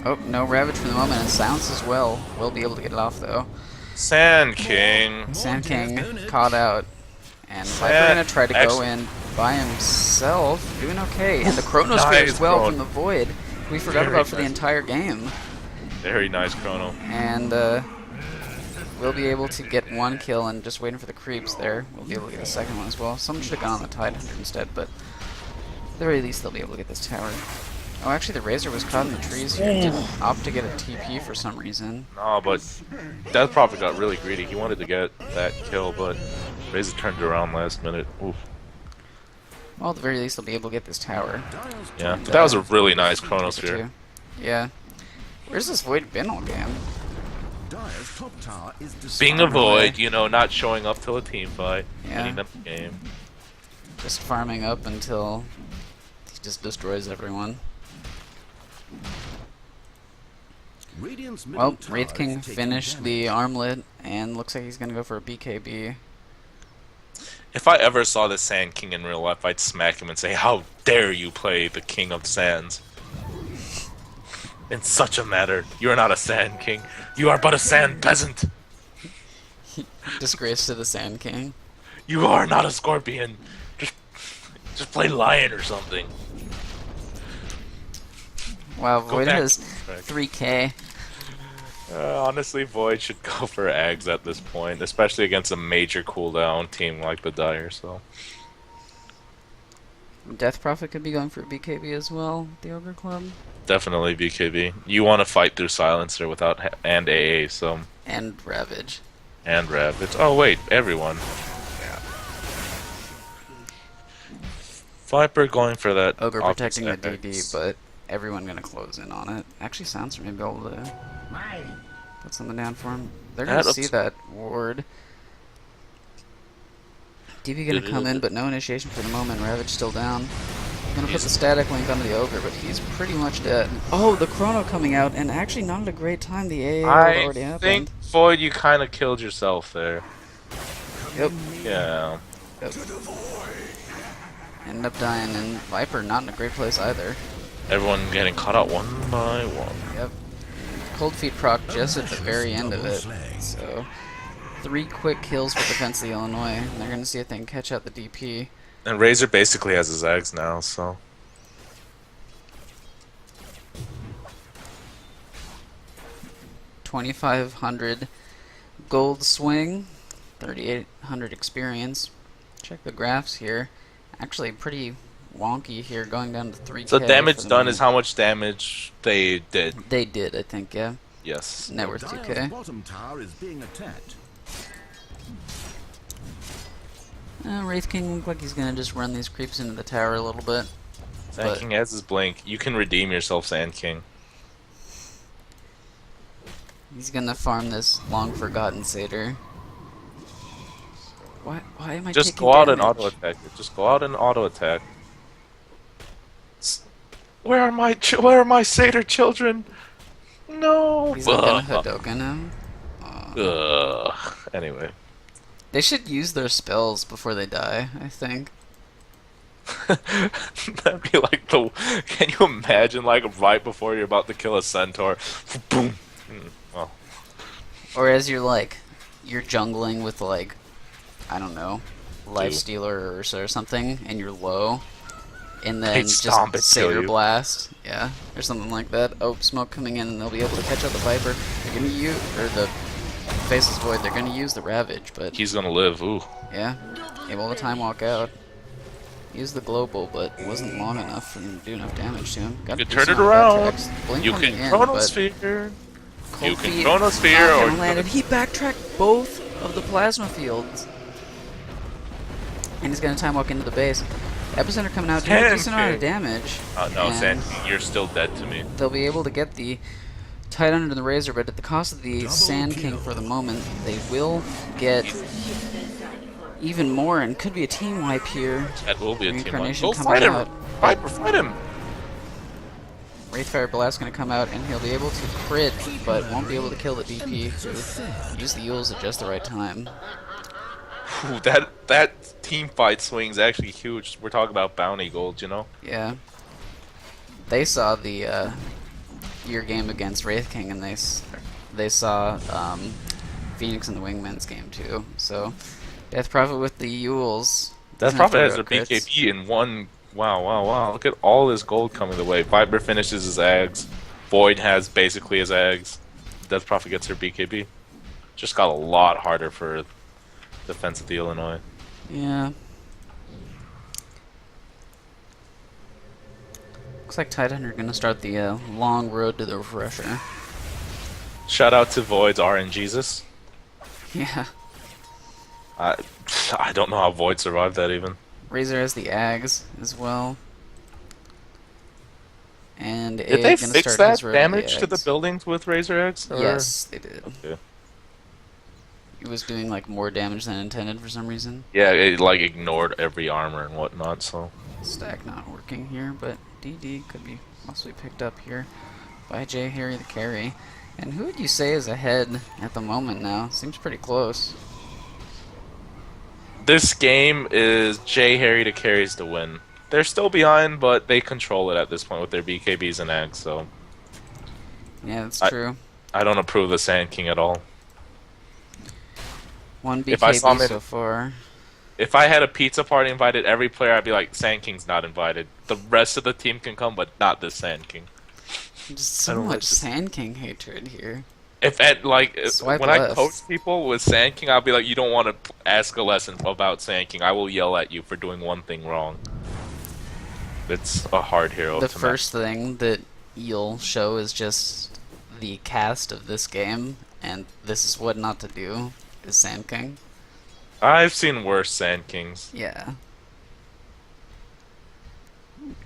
Oh, no Ravage for the moment, and Silence as well. We'll be able to get it off though. Sand King. Sand King caught out. And Viper Sand- gonna try to go in by himself, doing okay. And the Chronosphere Nice, as well bro. from the Void. We forgot Very about for the nice. entire game. Very nice chrono. And we'll be able to get 1 kill and just waiting for the creeps there. We'll be able to get a second one as well. Someone should have gone on the Tide Hunter instead, but at the very least they'll be able to get this tower. Oh, actually the Razor was caught in the trees here. Didn't opt to get a TP for some reason. No, but Death Prophet got really greedy. He wanted to get that kill, but Razor turned it around last minute. Oof. Well, at the very least they'll be able to get this tower. Dire's Yeah, top but that was a really nice Too. chronosphere. Yeah. Where's this Void been all game? Dire's top tower is Being a destroyed. void, you know, not showing up till a team fight. Yeah. Winning the game. Just farming up until he just destroys everyone. Radiant's middle Well, tower Wraith is King taking finished damage. the armlet, and looks like he's gonna go for a BKB. If I ever saw the Sand King in real life, I'd smack him and say, "How dare you play the King of Sands?" In such a matter, you are not a Sand King. You are but a sand peasant. Disgrace to the Sand King. You are not a scorpion. Just play lion or something. Wow, Go Void back has to the track. 3k. Honestly, Void should go for Ags at this point, especially against a major cooldown team like the Dire. So Death Prophet could be going for a BKB as well, the Ogre Club. definitely BKB. You want to fight through Silencer without and AA, so And Ravage. and Ravage. Oh wait, everyone. Viper going for that. Ogre obvious protecting the epic. DD, but everyone gonna close in on it. Actually, Silencer may be able to put something down for him. They're gonna That see ups- that ward. DB gonna come in, but no initiation for the moment. Ravage still down. Gonna put He's- the static link onto the Ogre, but he's pretty much dead. Oh, the Chrono coming out, and actually not at a great time. The AA I already happened. think Void, you kind of killed yourself there. Yep. Yeah. Yep. Ended up dying, and Viper not in a great place either. Everyone getting caught out one by one. Yep. Cold Feet proc just at the very end of it. So, 3 quick kills for Defense of the Illinois, and they're gonna see if they can catch out the DP. And Razor basically has his eggs now, so. $2,500 gold swing, 3,800 experience. Check the graphs here. Actually, pretty wonky here, going down to 3k. So damage for the done is moment. how much damage they did. They did, I think, yeah. Yes. Net worth Dire's 2k. bottom tower is being attacked. Wraith King look like he's gonna just run these creeps into the tower a little bit. Sand But- King has his blink. You can redeem yourself, Sand King. He's gonna farm this long-forgotten satyr. Why am I Just taking go out and damage? auto attack it. Just go out and auto attack. Where are my satyr children? No. He's not gonna Hadoken him. Anyway. They should use their spells before they die, I think. That'd be like the. Can you imagine, like, right before you're about to kill a centaur? Boom. Well, Or as you're jungling with, like, I don't know, Lifestealer or something, and you're low, and then They'd just stomp and kill Satyr you. Blast, yeah, or something like that. Oh, smoke coming in, and they'll be able to catch out the Viper. They're gonna use, or the Faceless Void, they're gonna use the Ravage, but he's gonna live. Ooh. yeah, able to time walk out. Use the global, but it wasn't long enough for him to do enough damage to him. Got You a can turn decent it amount of around. backtracks. Blink You coming can in, but chronosphere. Cold You can Feet chronosphere not or gonna land it. He backtracked both of the plasma fields. And he's gonna time walk into the base. Epicenter coming out, doing a decent amount of 10K. damage. No, and Sand King, you're still dead to me. they'll be able to get the Tight under the Razor, but at the cost of the Sand King for the moment, they will get even more, and could be a team wipe here. That will be a team wipe. Reincarnation Go coming fight him! out. Viper, fight him! Wraithfire Blast gonna come out, and he'll be able to crit, but won't be able to kill the DP. Use the Yules at just the right time. Ooh, that team fight swing is actually huge. We're talking about bounty gold, you know? Yeah. They saw the your game against Wraith King, and they saw Phoenix and the Wingman's game too. So Death Prophet with the Yules. Death doesn't have to Prophet has worry their about crits. BKB in one. Wow. Look at all this gold coming the way. Viper finishes his Ags. Void has basically his Ags. Death Prophet gets her BKB. Just got a lot harder for defense of the Illinois. Yeah. Looks like Tidehunter gonna start the long road to the refresher. Shout out to Void's RNGesus. Yeah. I don't know how Void survived that even. Razor has the Ags as well. And Did they gonna fix start that his road damage the to the Ags. buildings with Razor Eggs? or- Yes, they did. Okay. It was doing like more damage than intended for some reason. Yeah, it like ignored every armor and whatnot, so. Stack not working here, but DD could be possibly picked up here by J. Harry the carry. And who would you say is ahead at the moment now? Seems pretty close. This game is J. Harry to carries to win. They're still behind, but they control it at this point with their BKBs and Ags, so. Yeah, that's I- true. I don't approve of the Sand King at all. One if I saw BKB him so far. If I had a pizza party, invited every player, I'd be like, Sand King's not invited. The rest of the team can come, but not the Sand King. Just I so don't like much this. Sand King hatred here. When I left. coach people with Sand King, I'll be like, you don't want to ask a lesson about Sand King. I will yell at you for doing one thing wrong. It's a hard hero The to first thing that you'll show is just the cast of this game, and this is what not to do, is Sand King. I've seen worse Sand Kings. Yeah.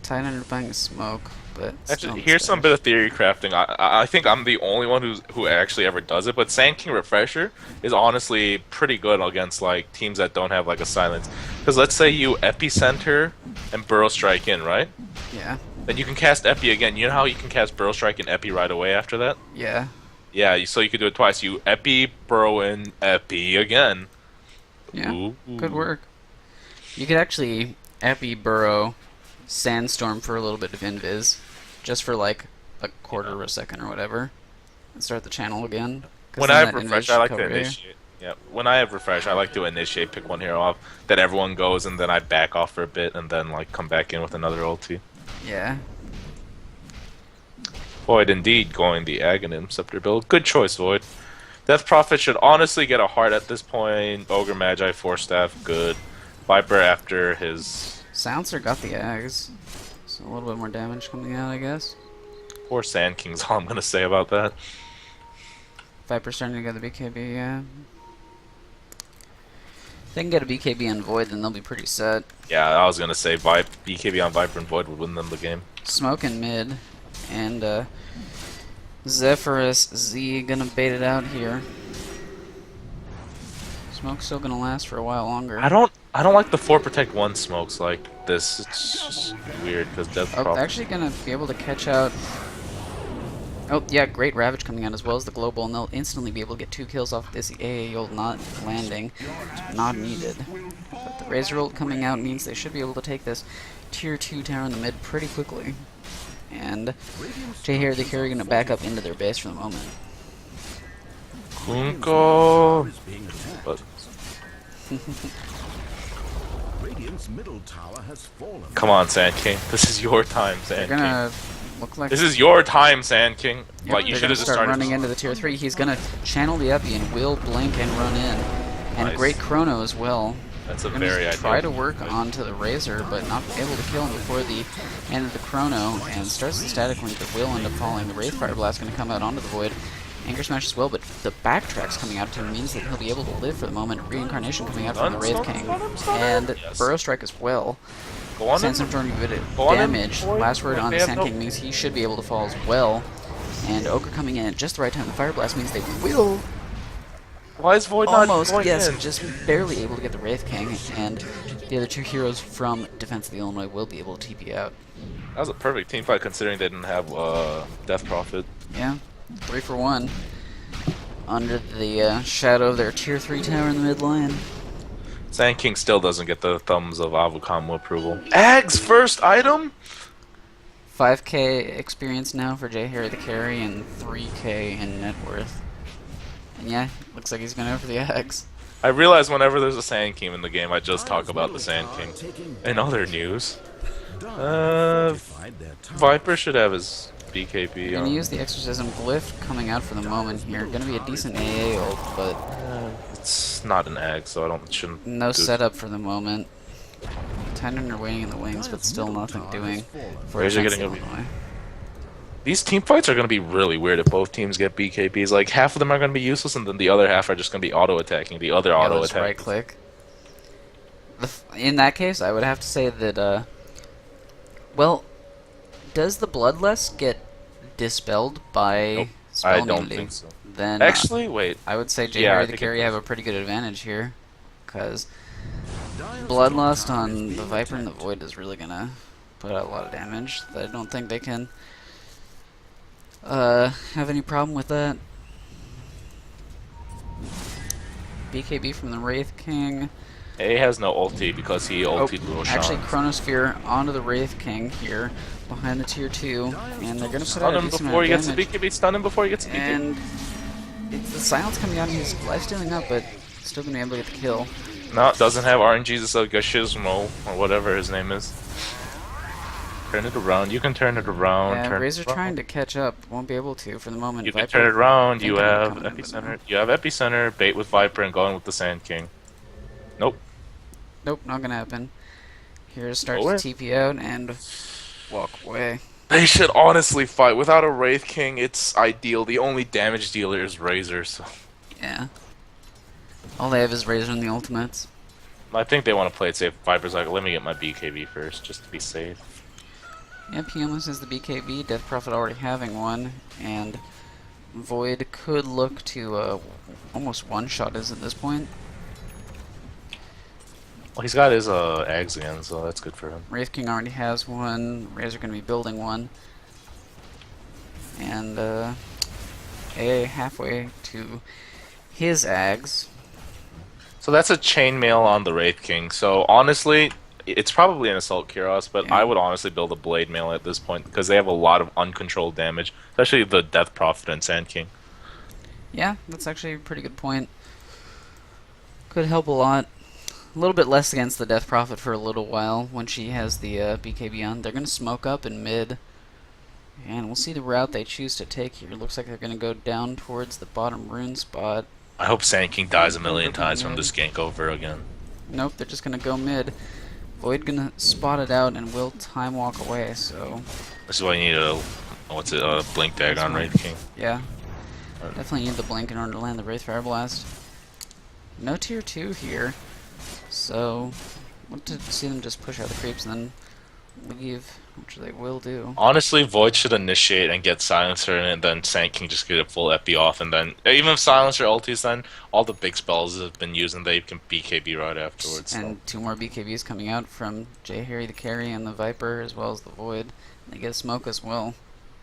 Tight under buying a smoke, but still Actually, in here's some stash. bit of theory crafting. I think I'm the only one who actually ever does it, but Sand King Refresher is honestly pretty good against like teams that don't have like a silence. Because let's say you Epicenter and Burrow Strike in, right? Yeah. Then you can cast Epi again. You know how you can cast Burrow Strike and Epi right away after that? Yeah. Yeah, so you could do it twice. You Epi, Burrow in, Epi again. Yeah. Ooh. Good work. You could actually Epi Burrow Sandstorm for a little bit of invis, just for like a quarter of a second or whatever, and start the channel again. 'Cause When then I have that refresh, invis I should like to cover you. initiate. Yeah, when I have refresh, I like to initiate, pick one hero off, then everyone goes, and then I back off for a bit, and then like come back in with another ulti. Yeah. Void indeed going the Aghanim Scepter build. Good choice, Void. Death Prophet should honestly get a heart at this point. Ogre Magi, Force Staff, good. Viper after his Silencer got the Ags, so a little bit more damage coming out, I guess. poor Sand King's all I'm gonna say about that. Viper starting to get the BKB, yeah. If they can get a BKB on Void, then they'll be pretty set. Yeah, I was gonna say BKB on Viper and Void would win them the game. Smoke in mid, and Zephyrus Z gonna bait it out here. Smoke's still gonna last for a while longer. I don't like the 4 protect 1 smokes like this. It's just weird because Death Oh, Prophet. actually gonna be able to catch out. Oh, yeah, great Ravage coming out as well as the Global, and they'll instantly be able to get 2 kills off this AAO not landing. Not needed. But the Razor ult coming out means they should be able to take this tier 2 tower in the mid pretty quickly. And Jay here, the carry gonna back up into their base for the moment. Kunko. Is being attacked. But Radiant's middle tower has fallen. come on, Sand King. This is your time, They're Sand King. gonna look like This is your time, Sand King. Yep, Like you they're should gonna have just start started. running into the tier 3. He's gonna channel the Epi and will blink and run in. And Nice. great Chrono as well. That's a Gonna very try to ideal. work onto the Razor, but not able to kill him before the end of the Chrono, and starts the static link that will end up falling. The Wraith Fire Blast going to come out onto the Void. Anchor Smash as well, but the backtracks coming out to him means that he'll be able to live for the moment. Reincarnation coming out from the Wraith King, and Yes. Burrow Strike as well. Go on in. Sandstorm throwing a bit of Go on in, damage. boy. Last word on They the have Sand no- King means he should be able to fall as well. And Ogre coming in at just the right time. The Fire Blast means they will Why is Void not almost, going yes, in? just barely able to get the Wraith King, and the other 2 heroes from Defense of the Illinois will be able to TP out. That was a perfect team fight considering they didn't have Death Prophet. Yeah, 3 for 1. Under the shadow of their tier 3 tower in the mid lane. Sand King still doesn't get the thumbs of Avukamu approval. Ag's first item? 5k experience now for Jay Harry the carry, and 3k in net worth. And yeah, looks like he's gonna go for the Ags. I realize whenever there's a Sand King in the game, I just talk about the Sand King. In other news, Fortified their tower. Viper should have his BKB Gonna on. use the Exorcism Glyph coming out for the moment here. Gonna be a decent AA ult, but It's not an Ag, so I don't shouldn't. no do- setup for the moment. Tendon are waiting in the wings, but still nothing doing for Razor Defense getting a- Illinois. These team fights are going to be really weird if both teams get BKBs. Like half of them are going to be useless, and then the other half are just going to be auto attacking. The other Yeah, auto let's attack. right click. In that case, I would have to say that, well, does the Bloodlust get dispelled by Nope, spell I don't immunity? think so. Then Actually, wait. I would say Jay Yeah, I Harry the think it carry does. have a pretty good advantage here, because Dire's Bloodlust top tower is on the being Viper and the attacked. Void is really gonna put out a lot of damage. I don't think they can have any problem with that. BKB from the Wraith King. A has no ulti because he ultied Roshan. Actually, Chronosphere onto the Wraith King here, behind the tier 2, and they're gonna put out Stun a him decent before he amount gets of the damage. BKB. Stun him before he gets the BKB. And it's the silence coming out, and he's lifestealing up, but still gonna be able to get the kill. No, it doesn't have RNG's like a Shizmo or whatever his name is. Turn it around. You can turn it around. Yeah, turn Razor it around. trying to catch up, won't be able to for the moment. You can Viper turn it around. You thinking about have coming in, but epicenter. no. You have epicenter. Bait with Viper and going with the Sand King. Nope. Nope, not gonna happen. Here starts Nowhere. to TP out and walk away. They should honestly fight. Without a Wraith King, it's ideal. The only damage dealer is Razor, so Yeah. All they have is Razor and the ultimates. I think they want to play it safe. Viper's like, let me get my BKB first, just to be safe. Yeah, Pianos is the BKB, Death Prophet already having one, and Void could look to almost one-shot us at this point. Well, he's got his Ags again, so that's good for him. Wraith King already has one, Razor gonna be building one. And AA halfway to his Ags. So that's a chainmail on the Wraith King. So honestly, it's probably an Assault Kuros, but Yeah. I would honestly build a Blade Mail at this point because they have a lot of uncontrolled damage, especially the Death Prophet and Sand King. Yeah, that's actually a pretty good point. Could help a lot. A little bit less against the Death Prophet for a little while when she has the BKB on. They're going to smoke up in mid. And we'll see the route they choose to take here. Looks like they're going to go down towards the bottom rune spot. I hope Sand King dies a million times from this gank over again. Nope, they're just going to go mid. Void going to spot it out and will time walk away, so This is why you need a Blink Dag on Wraith King. yeah. Definitely need the blink in order to land the Wraith Fire Blast. No tier 2 here, so want to see them just push out the creeps and then leave, which they will do. Honestly, Void should initiate and get Silencer, and then Sand King just get a full FP off, and then even if Silencer ultis, then all the big spells have been used, and they can BKB right afterwards. So. And 2 more BKBs coming out from J. Harry the Carry and the Viper, as well as the Void. They get a smoke as well.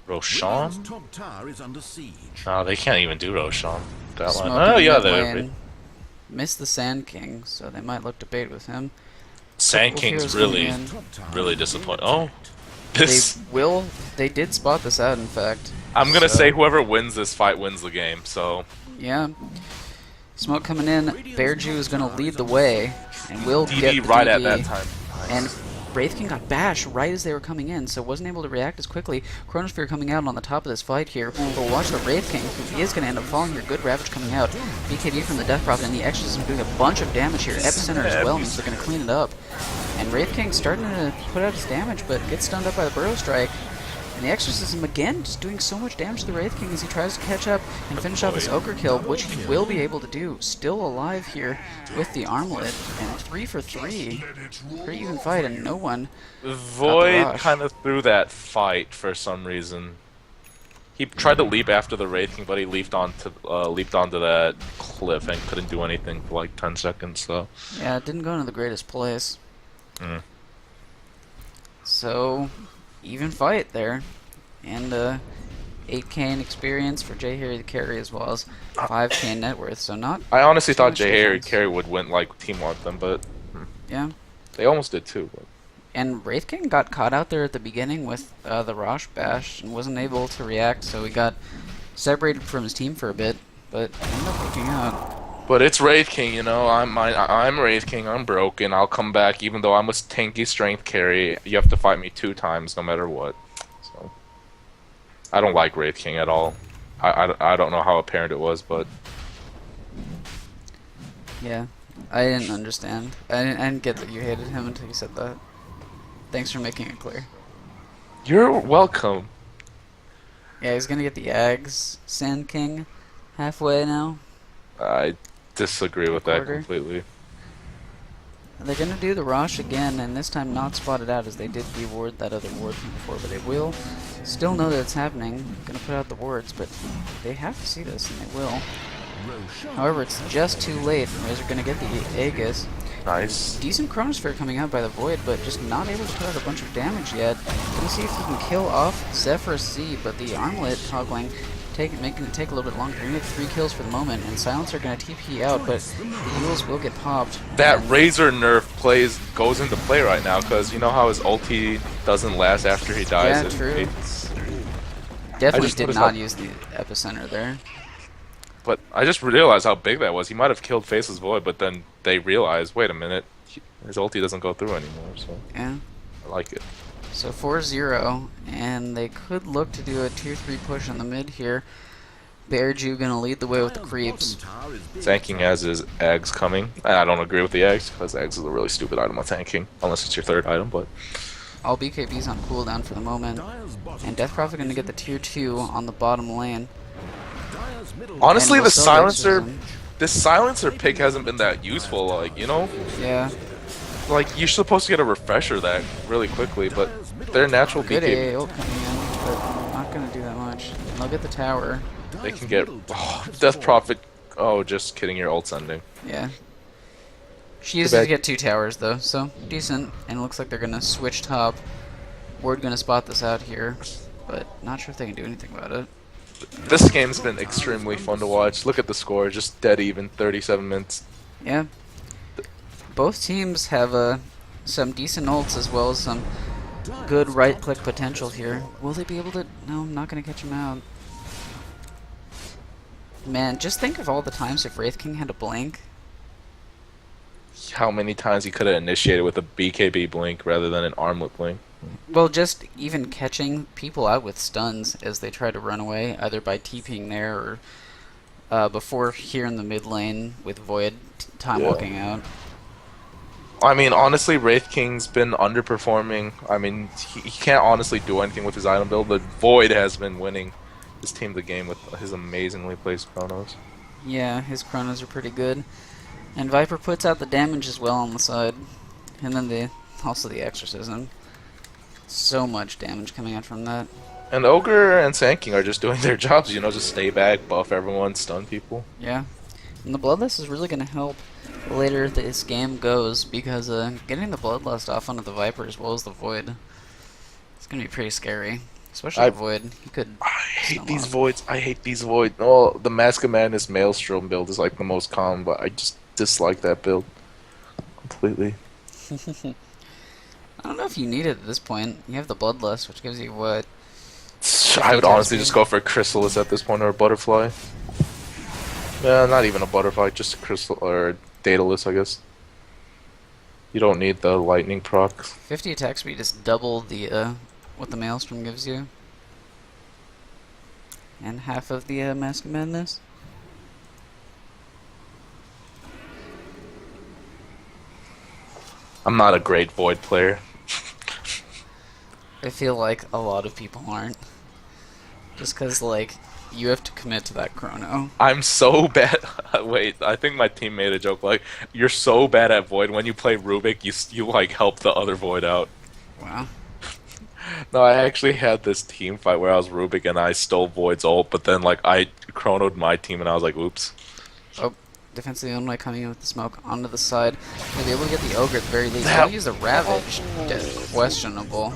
Radiant's Roshan? top tower is under siege. No, they can't even do Roshan. That Smoke line. Oh in yeah, mid they're lane. Missed the Sand King, so they might look to bait with him. Sand Couple King's heroes coming really, in. Top tower really is disappointed. being Oh, attacked. this. They did spot this out, in fact. I'm gonna So, say whoever wins this fight wins the game. So Yeah. Smoke coming in. Bear Jew is going to lead the way, and will get DD the right at DD. that time. And Wraith King got bashed right as they were coming in, so wasn't able to react as quickly. Chronosphere coming out on the top of this fight here. But watch the Wraith King, who is going to end up falling here. Good Ravage coming out. BKB from the Death Prophet, and the Exorcism doing a bunch of damage here. Epicenter as well, means they're going to clean it up. And Wraith King starting to put out his damage, but gets stunned up by the Burrow Strike. And the Exorcism again just doing so much damage to the Wraith King as he tries to catch up and finish off his Ogre kill, which he will be able to do. Still alive here with the Armlet, and 3 for 3. Pretty even fight, and no one. Void rush. kind of threw that fight for some reason. He tried to leap after the Wraith King, but he leaped onto that cliff and couldn't do anything for like 10 seconds. So Yeah, it didn't go into the greatest place. Mm. So, even fight there. And 8k in experience for J. Harry the Carry, as well as 5k in net worth, so not. I honestly Too thought much J. Harry difference. Carey would win, like teamwork them, but Yeah. they almost did too. But. And Wraith King got caught out there at the beginning with the Rosh Bash and wasn't able to react, so he got separated from his team for a bit, but ended up working out. But it's Wraith King, you know. I'm Wraith King. I'm broken. I'll come back, even though I'm a tanky strength carry. You have to fight me 2 times, no matter what. So I don't like Wraith King at all. I don't know how apparent it was, but Yeah, I didn't understand. I didn't get that you hated him until you said that. Thanks for making it clear. you're welcome. Yeah, he's gonna get the Ags Sand King halfway now. I disagree with that Quarter. completely. They're gonna do the Rosh again, and this time not spotted out as they did reward that other ward from before, but they will still know that it's happening. Gonna put out the wards, but they have to see this, and they will. Roshan However, it's just too late. Rays are gonna get the Aegis. Nice. Decent Chronosphere coming out by the Void, but just not able to put out a bunch of damage yet. Gonna see if he can kill off Zephyrus Z, but the Armlet toggling, making it take a little bit longer. Gonna get 3 kills for the moment, and Silencer gonna TP out, but the Euls will get popped. That And Razor nerf goes into play right now, because you know how his ulti doesn't last after he dies. Yeah, It- true. it's- definitely just did noticed not how- use the Epicenter there. But I just realized how big that was. He might have killed Faceless Void, but then they realized, wait a minute, his ulti doesn't go through anymore. So Yeah. I like it. So 4-0, and they could look to do a tier 3 push in the mid here. Bear Jew gonna lead the way with the Dire's creeps. bottom tower is being Tanking has his eggs coming. And I don't agree with the eggs, because eggs is a really stupid item on tanking, unless it's your 3rd item. But All BKBs on cooldown for the moment. Dire's bottom And Death tower Prophet gonna is get the being tier 2 on the bottom lane. Dire's middle honestly, And the we'll still silencer, Exorcism. this silencer pick hasn't been that useful. Like, you know, Yeah, like you're supposed to get a refresher that really quickly, but their natural good BKB, AA ult coming in, but not gonna do that much. And they'll get the tower. they can get Death Prophet. Oh, just kidding, your ult's ending. Yeah. She uses to bad. get 2 towers though, so decent. And it looks like they're gonna switch top. Ward gonna spot this out here, but not sure if they can do anything about it. This game's been extremely fun to watch. Look at the score, just dead even, 37 minutes. Yeah. Both teams have some decent ults as well as some good right-click potential here. Will they be able to... No, I'm not going to catch him out. Man, just think of all the times if Wraith King had a blink. How many times he could have initiated with a BKB blink rather than an armlet blink. Well, just even catching people out with stuns as they try to run away, either by TPing there or before here in the mid lane with Void time Yeah. walking out. I mean, honestly, Wraith King's been underperforming. I mean, he can't honestly do anything with his item build, but Void has been winning his team the game with his amazingly placed chronos. Yeah, his chronos are pretty good. And Viper puts out the damage as well on the side. And then also the Exorcism. So much damage coming out from that. And Ogre and Sand King are just doing their jobs, you know, just stay back, buff everyone, stun people. Yeah. And the Bloodlust is really going to help later this game goes, because getting the Bloodlust off onto the Viper as well as the Void, it's going to be pretty scary. Especially the Void. He could I hate stun these off. voids. I hate these voids. Oh, the Mask of Madness Maelstrom build is like the most common, but I just dislike that build completely. I don't know if you need it at this point. You have the Bloodlust, which gives you what? I would honestly speed? just go for a Chrysalis at this point or a Butterfly. Yeah, not even a Butterfly, just a Crystal or a Daedalus, I guess. You don't need the Lightning proc. 50 attack speed is double the what the Maelstrom gives you. And half of the Mask of Madness. I'm not a great Void player. I feel like a lot of people aren't. Just because, like, you have to commit to that chrono. I'm so bad. Wait, I think my team made a joke like, "You're so bad at Void. When you play Rubik, you like help the other Void out." Wow. No, I actually had this team fight where I was Rubik and I stole Void's ult, but then like I chronoed my team and I was like, "Oops." Oh, defensive Illinois coming in with the smoke onto the side. Gonna be able to get the Ogre at the very least. That- I'll use the Ravage. Questionable.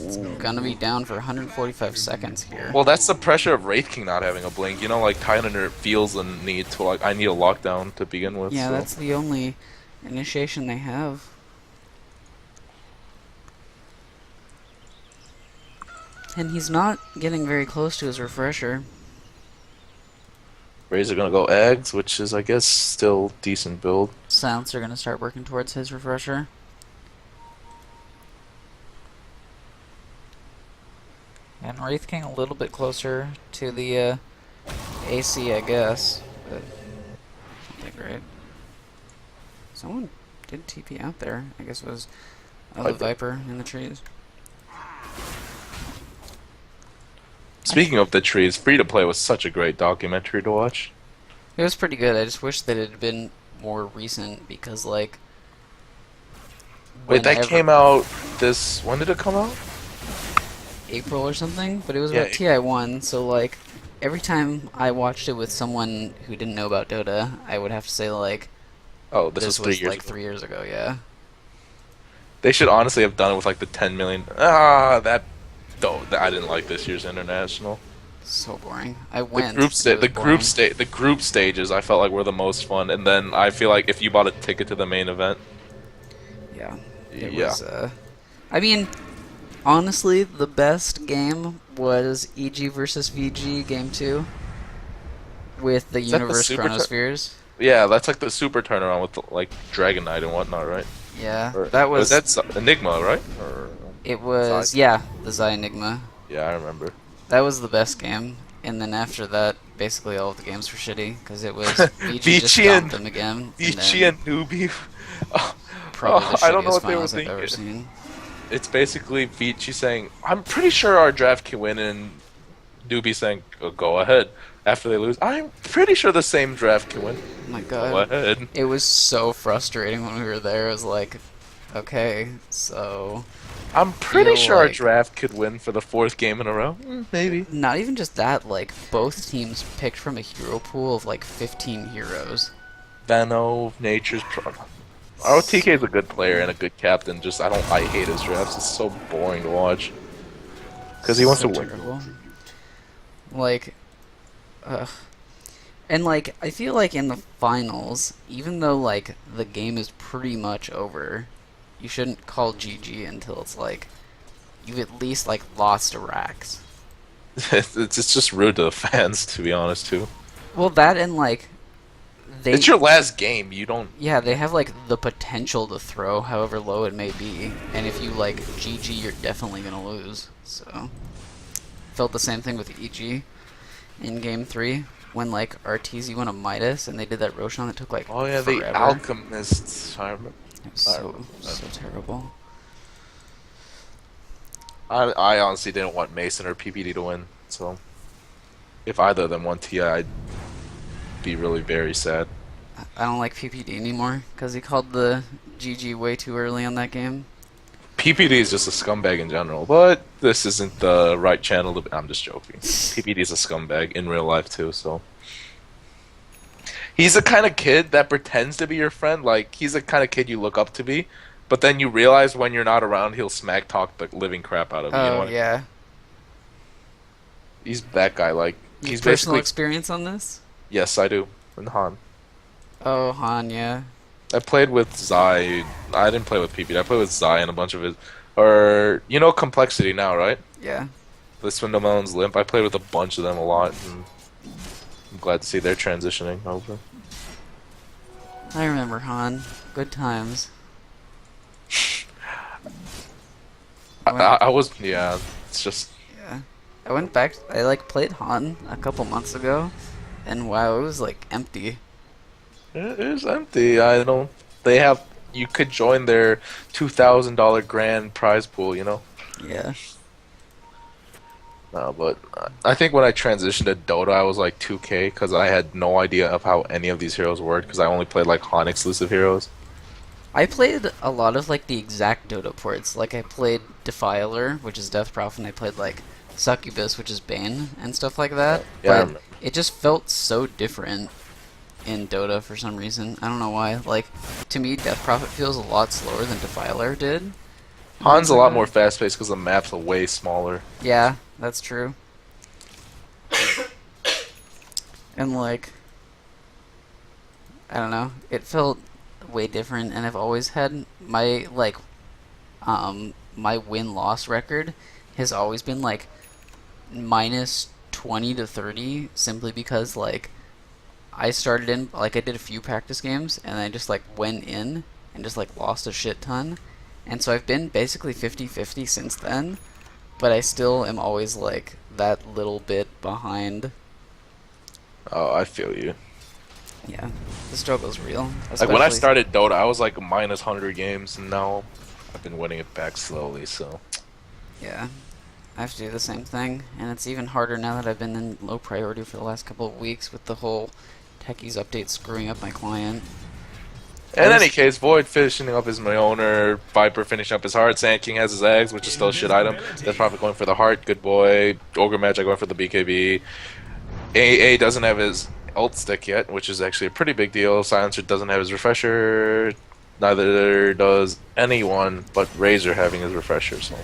It's gonna be down for 145 seconds here. Well, that's the pressure of Wraith King not having a blink. You know, like Tyranitar feels the need to like, I need a lockdown to begin with. Yeah, so. that's the only initiation they have. And he's not getting very close to his refresher. Rays are gonna go eggs, which is I guess still decent build. Silencer gonna start working towards his refresher. And Wraith King a little bit closer to the AC, I guess. But not that great. Someone did TP out there. I guess it was the Viper in the trees. Speaking of the trees, Free to Play was such a great documentary to watch. It was pretty good. I just wish that it had been more recent because, like... Wait, that came out this... When did it come out? April or something, but it was Yeah, about TI1, so, like, every time I watched it with someone who didn't know about Dota, I would have to say, like, Oh, this was 3 years like ago. 3 years ago, yeah. They should honestly have done it with like the 10 million. That... Though, I didn't like this year's international. So boring. I The went. group sta- it was boring. the group stages I felt like were the most fun, and then I feel like if you bought a ticket to the main event, Yeah. It yeah. was, I mean, honestly, the best game was EG versus VG Game 2 with the Is that the Universe Super Chronospheres. Yeah, that's like the super turnaround with like Dragon Knight and whatnot, right? Yeah, Or, that was... that's Enigma, right? Or, It was... Xi? Yeah, the Xi Enigma. yeah, I remember. That was the best game, and then after that, basically all of the games were shitty, because it was VG just Vici dumped and- them again. Vici and Newbie. Probably the I don't know shittiest what they were finals I've ever thinking. seen. It's basically Vici saying, "I'm pretty sure our draft can win," and Newbie saying, "Go ahead." After they lose, I'm pretty sure the same draft can win. Oh my Go god. ahead. It was so frustrating when we were there. It was like, okay, so... I'm pretty feel sure our like- draft could win for the 4th game in a row. Maybe. Not even just that, like, both teams picked from a hero pool of like 15 heroes. Vano, Nature's Pro. ROTK is a good player and a good captain. Just I hate his drafts. It's so boring to watch. Because he wants So to win. terrible. Like, ugh. And like, I feel like in the finals, even though like the game is pretty much over, you shouldn't call GG until it's like you've at least like lost to Rax. It's just rude to the fans, to be honest, too. Well, that and like they... It's your last game. You don't. Yeah, they have like the potential to throw however low it may be, and if you like GG, you're definitely gonna lose. So, felt the same thing with EG in Game 3 when like RTZ went a Midas and they did that Roshan that took like Oh yeah, forever. the Alchemists. I remember. It was so terrible. I honestly didn't want Mason or PPD to win. So, if either of them won TI, I'd be really very sad. I don't like PPD anymore because he called the GG way too early on that game. PPD is just a scumbag in general, but this isn't the right channel to. I'm just joking. PPD is a scumbag in real life too, so. He's the kind of kid that pretends to be your friend. Like, he's the kind of kid you look up to be, but then you realize when you're not around, he'll smack talk the living crap out of you. You know Oh what I mean? yeah. He's that guy. Like, You he's personal basically. experience on this? Yes, I do. And Han. Oh, Han, yeah. I played with Zai. I didn't play with PPD. I played with Zai and a bunch of his. Or, you know Complexity now, right? Yeah. The Swindlemelon's Limp. I played with a bunch of them a lot. And I'm glad to see they're transitioning over. I remember Han. Good times. I was. Yeah, it's just. Yeah. I went back. I like played Han a couple months ago, and wow, it was like empty. It is empty. I don't. They have. You could join their $2,000 grand prize pool, you know? Yeah. No, but I think when I transitioned to Dota, I was like 2K because I had no idea of how any of these heroes worked because I only played like Han exclusive heroes. I played a lot of like the exact Dota ports. Like I played Defiler, which is Death Prophet, and I played like Succubus, which is Bane, and stuff like that. Yeah, I But remember. it just felt so different in Dota for some reason. I don't know why. Like to me, Death Prophet feels a lot slower than Defiler did. Han's a lot more fast paced because the map's are way smaller. Yeah, that's true. And like, I don't know, it felt way different, and I've always had my like, my win-loss record has always been like minus 20 to 30, simply because like I started in like I did a few practice games and I just like went in and just like lost a shit ton, and so I've been basically 50-50 since then. But I still am always like that little bit behind. Oh, I feel you. Yeah, the struggle's real. Like when I especially- started Dota, I was like minus 100 games, and now I've been winning it back slowly. So Yeah, I have to do the same thing, and it's even harder now that I've been in low priority for the last couple of weeks with the whole Techies update screwing up my client. in any case, Void finishing up his Myoner, Viper finishing up his heart, Sand King has his eggs, which is still a shit item. That's probably going for the heart. Good boy. Ogre Magi going for the BKB. AA doesn't have his ult stick yet, which is actually a pretty big deal. Silencer doesn't have his refresher. Neither does anyone but Razor having his refresher. So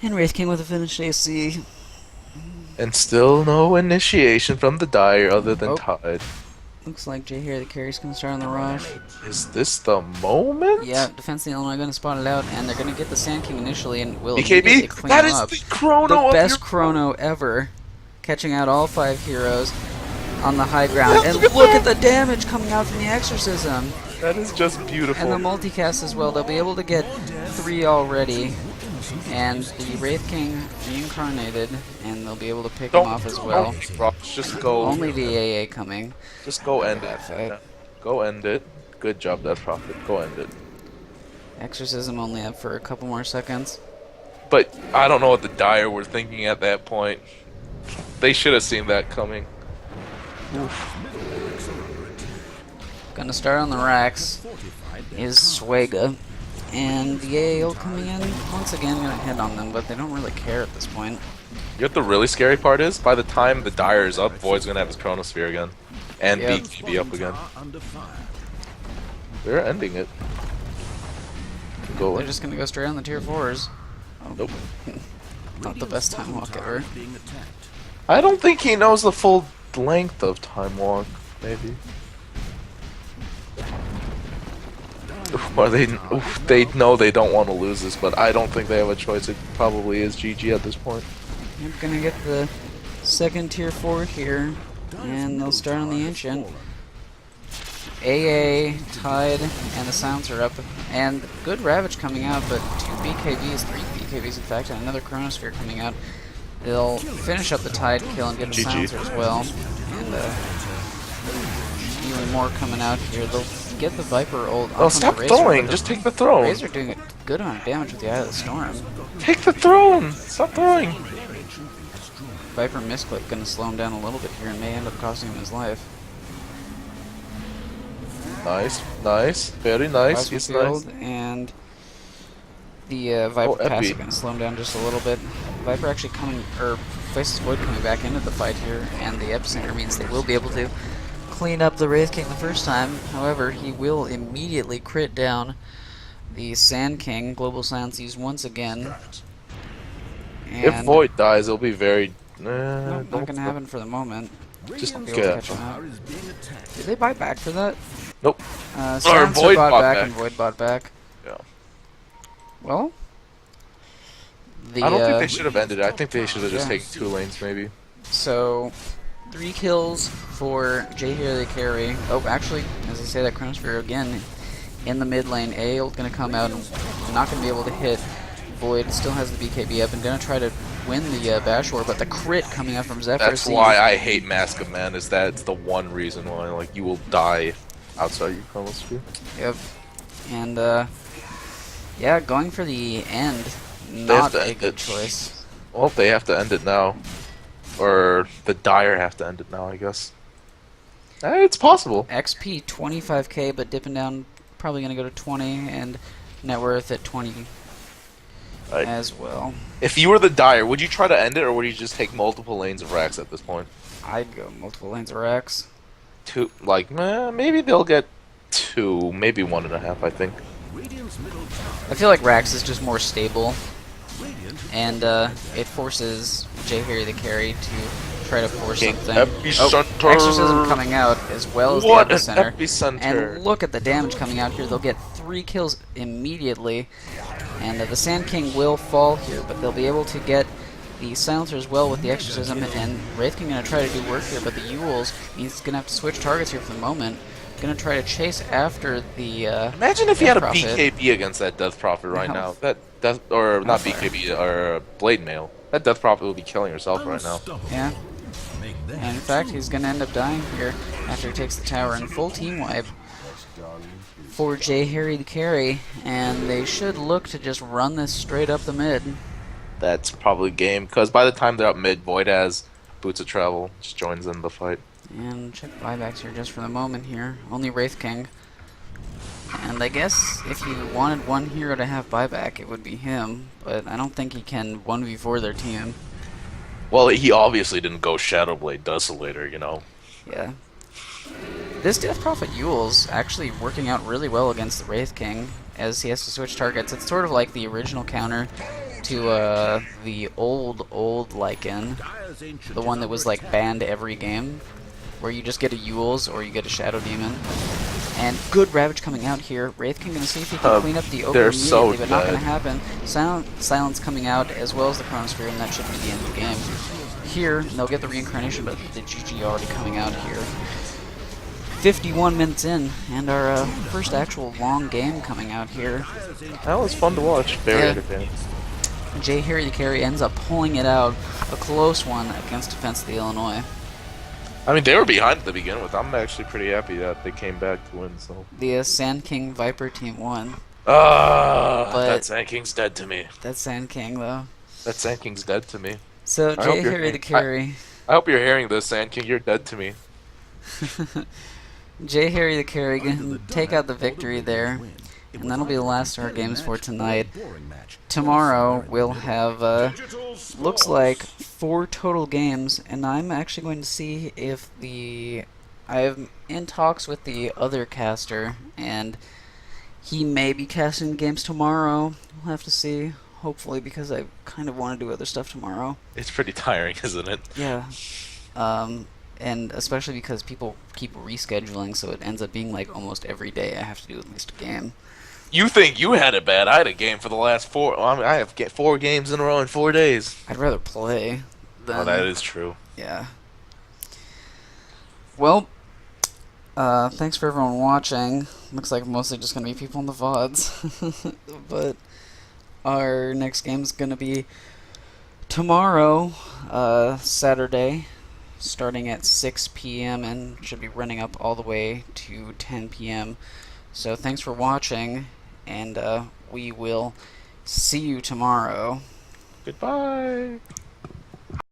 And Wraith King with a finished AC. and still no initiation from the Dire other than Oh. Tide. Looks like Jay here, the carry's gonna start on the rush. Is this the moment? Yeah, Defense of the Illinois gonna spot it out, and they're gonna get the Sand King initially, and will BKB. immediately clean That him is up. the chrono The of best your chrono ever, catching out all 5 heroes on the high ground. Yeah, And look at look that. at the damage coming out from the Exorcism. That is just beautiful. And the multicast as well. They'll be able to get 3 already. And the Wraith King reincarnated, and they'll be able to pick him off as well. Just go. Only the AA coming. Just go end That it. fight. Go end it. Good job, Death Prophet. Go end it. Exorcism only up for a couple more seconds. But I don't know what the Dire were thinking at that point. They should have seen that coming. Gonna start on the racks is Swega. And the AAO coming in, once again gonna hit on them, but they don't really care at this point. You know what the really scary part is? By the time the Dire is up, Void's gonna have his Chronosphere again. And Yep. BKB up again. Under fire. We're ending it. Go They're in. just gonna go straight on the tier 4s. Oh, Nope. not the best time walk ever. Being attacked. I don't think he knows the full length of Time Walk, maybe. Or they know they don't want to lose this, but I don't think they have a choice. It probably is GG at this point. You're gonna get the second tier 4 here, and they'll start on the Ancient. AA, Tide, and the Sounds are up, and good Ravage coming out, but 2 BKBs, 3 BKBs in fact, and another Chronosphere coming out. They'll finish up the Tide kill and get a GG. Silencer as well, and even more coming out here. They'll get the Viper ult. Oh, off stop on the Razor, throwing! but the Just take the throne! Razor doing a good amount of damage with the Eye of the Storm. Take the throne! Stop throwing! Viper misclick gonna slow him down a little bit here and may end up costing him his life. Nice, nice, very nice. Plasma He's field, nice. and the Viper pass Epi. is going to slow him down just a little bit. Viper actually coming, or Faceless Void coming back into the fight here, and the Epicenter means they will be able to clean up the Wraith King the first time. However, he will immediately crit down the Sand King. Global Silence used once again. If And Void dies, it'll be very. nope, not don't- going to happen for the moment. Just Radiant's be able to get. catch him up. tower is being attacked. Did they buy back for that? Nope. Silencer Void bought bought back, back. and Void bought back. Yeah. Well, the I don't think they should have ended it. I think they should have just yeah. taken 2 lanes, maybe. So, 3 kills for Jay here, the carry. Oh, actually, as I say that, Chronosphere again in the mid lane. Ale going to come out and not going to be able to hit. Void still has the BKB up and going to try to win the Bash War, but the crit coming out from Zephyr. That's why I hate Mask of Man. Is that it's the one reason why like you will die outside your chronosphere. Yep. And, yeah, going for the end. They have Not to a end good it. choice. Well, they have to end it now, or the Dire have to end it now. I guess. It's possible. XP 25k, but dipping down, probably going to go to 20, and net worth at 20 Right. as well. If you were the Dire, would you try to end it, or would you just take multiple lanes of racks at this point? I'd go multiple lanes of racks. 2, like, maybe they'll get 2, maybe 1.5. I think. Radiant's middle tower. I feel like Rax is just more stable, Radiant. and it forces Jay Harry the carry to try to force King something. Epicenter. Exorcism coming out as well as What the an Epicenter. Epicenter. And look at the damage coming out here. They'll get 3 kills immediately, and the Sand King will fall here, but they'll be able to get the Silencer as well with the Exorcism, and Wraith King going to try to do work here, but the Yules means he's going to have to switch targets here for the moment. Going to try to chase after the Imagine if he had a Death Prophet. BKB against that Death Prophet right No. now. That Death, or not BKB, or Blade Mail. That Death Prophet will be killing herself right now. Unstoppable. Yeah, Make that and in fact, he's going to end up dying here after he takes the tower in full team wipe for Jay Harry the carry, and they should look to just run this straight up the mid. That's probably game, because by the time they're up mid, Void has Boots of Travel, just joins in the fight. And check buybacks here just for the moment here. Only Wraith King. And I guess if you wanted one hero to have buyback, it would be him, but I don't think he can 1v4 their team. Well, he obviously didn't go Shadowblade Desolator, you know. Yeah. This Death Prophet Yule's actually working out really well against the Wraith King, as he has to switch targets. It's sort of like the original counter to the old Lycan, Dire's ancient the one that is was under like banned every game, where you just get a Yule's or you get a Shadow Demon. And good Ravage coming out here. Wraith King going to see if he can clean up the Ogre they're immediately, so but not going to dead. happen. Silence coming out as well as the Chronosphere, and that should be the end of the game. Here, they'll get the Reincarnation, but the GG already coming out here. 51 minutes in, and our first actual long game coming out here. That was fun to watch. Very Yeah. entertaining. Jay Harry the carry ends up pulling it out, a close one against Defense of the Illinois. I mean, they were behind to begin with. I'm actually pretty happy that they came back to win, so. The Sand King Viper team won. But But- Sand King's dead to me. That's Sand King, though. That Sand King's dead to me. So, I hope Jay you're- Harry the carry. I hope you're hearing this, Sand King. You're dead to me. Jay Harry the carry can take out the victory there, and that'll be the last of our games for tonight. Tomorrow we'll have looks like 4 total games, and I'm actually going to see if I'm in talks with the other caster, and he may be casting games tomorrow. We'll have to see. Hopefully, because I kind of want to do other stuff tomorrow. It's pretty tiring, isn't it? Yeah. And especially because people keep rescheduling, so it ends up being like almost every day I have to do at least a game. You think you had it bad? I had a game for the last 4. I mean, I have 4 games in a row in 4 days. I'd rather play than... Oh, that is true. Yeah. Well, thanks for everyone watching. Looks like mostly just going to be people in the VODs. But our next game is going to be tomorrow, Saturday, starting at 6 p.m. and should be running up all the way to 10 p.m. So thanks for watching, and we will see you tomorrow. Goodbye.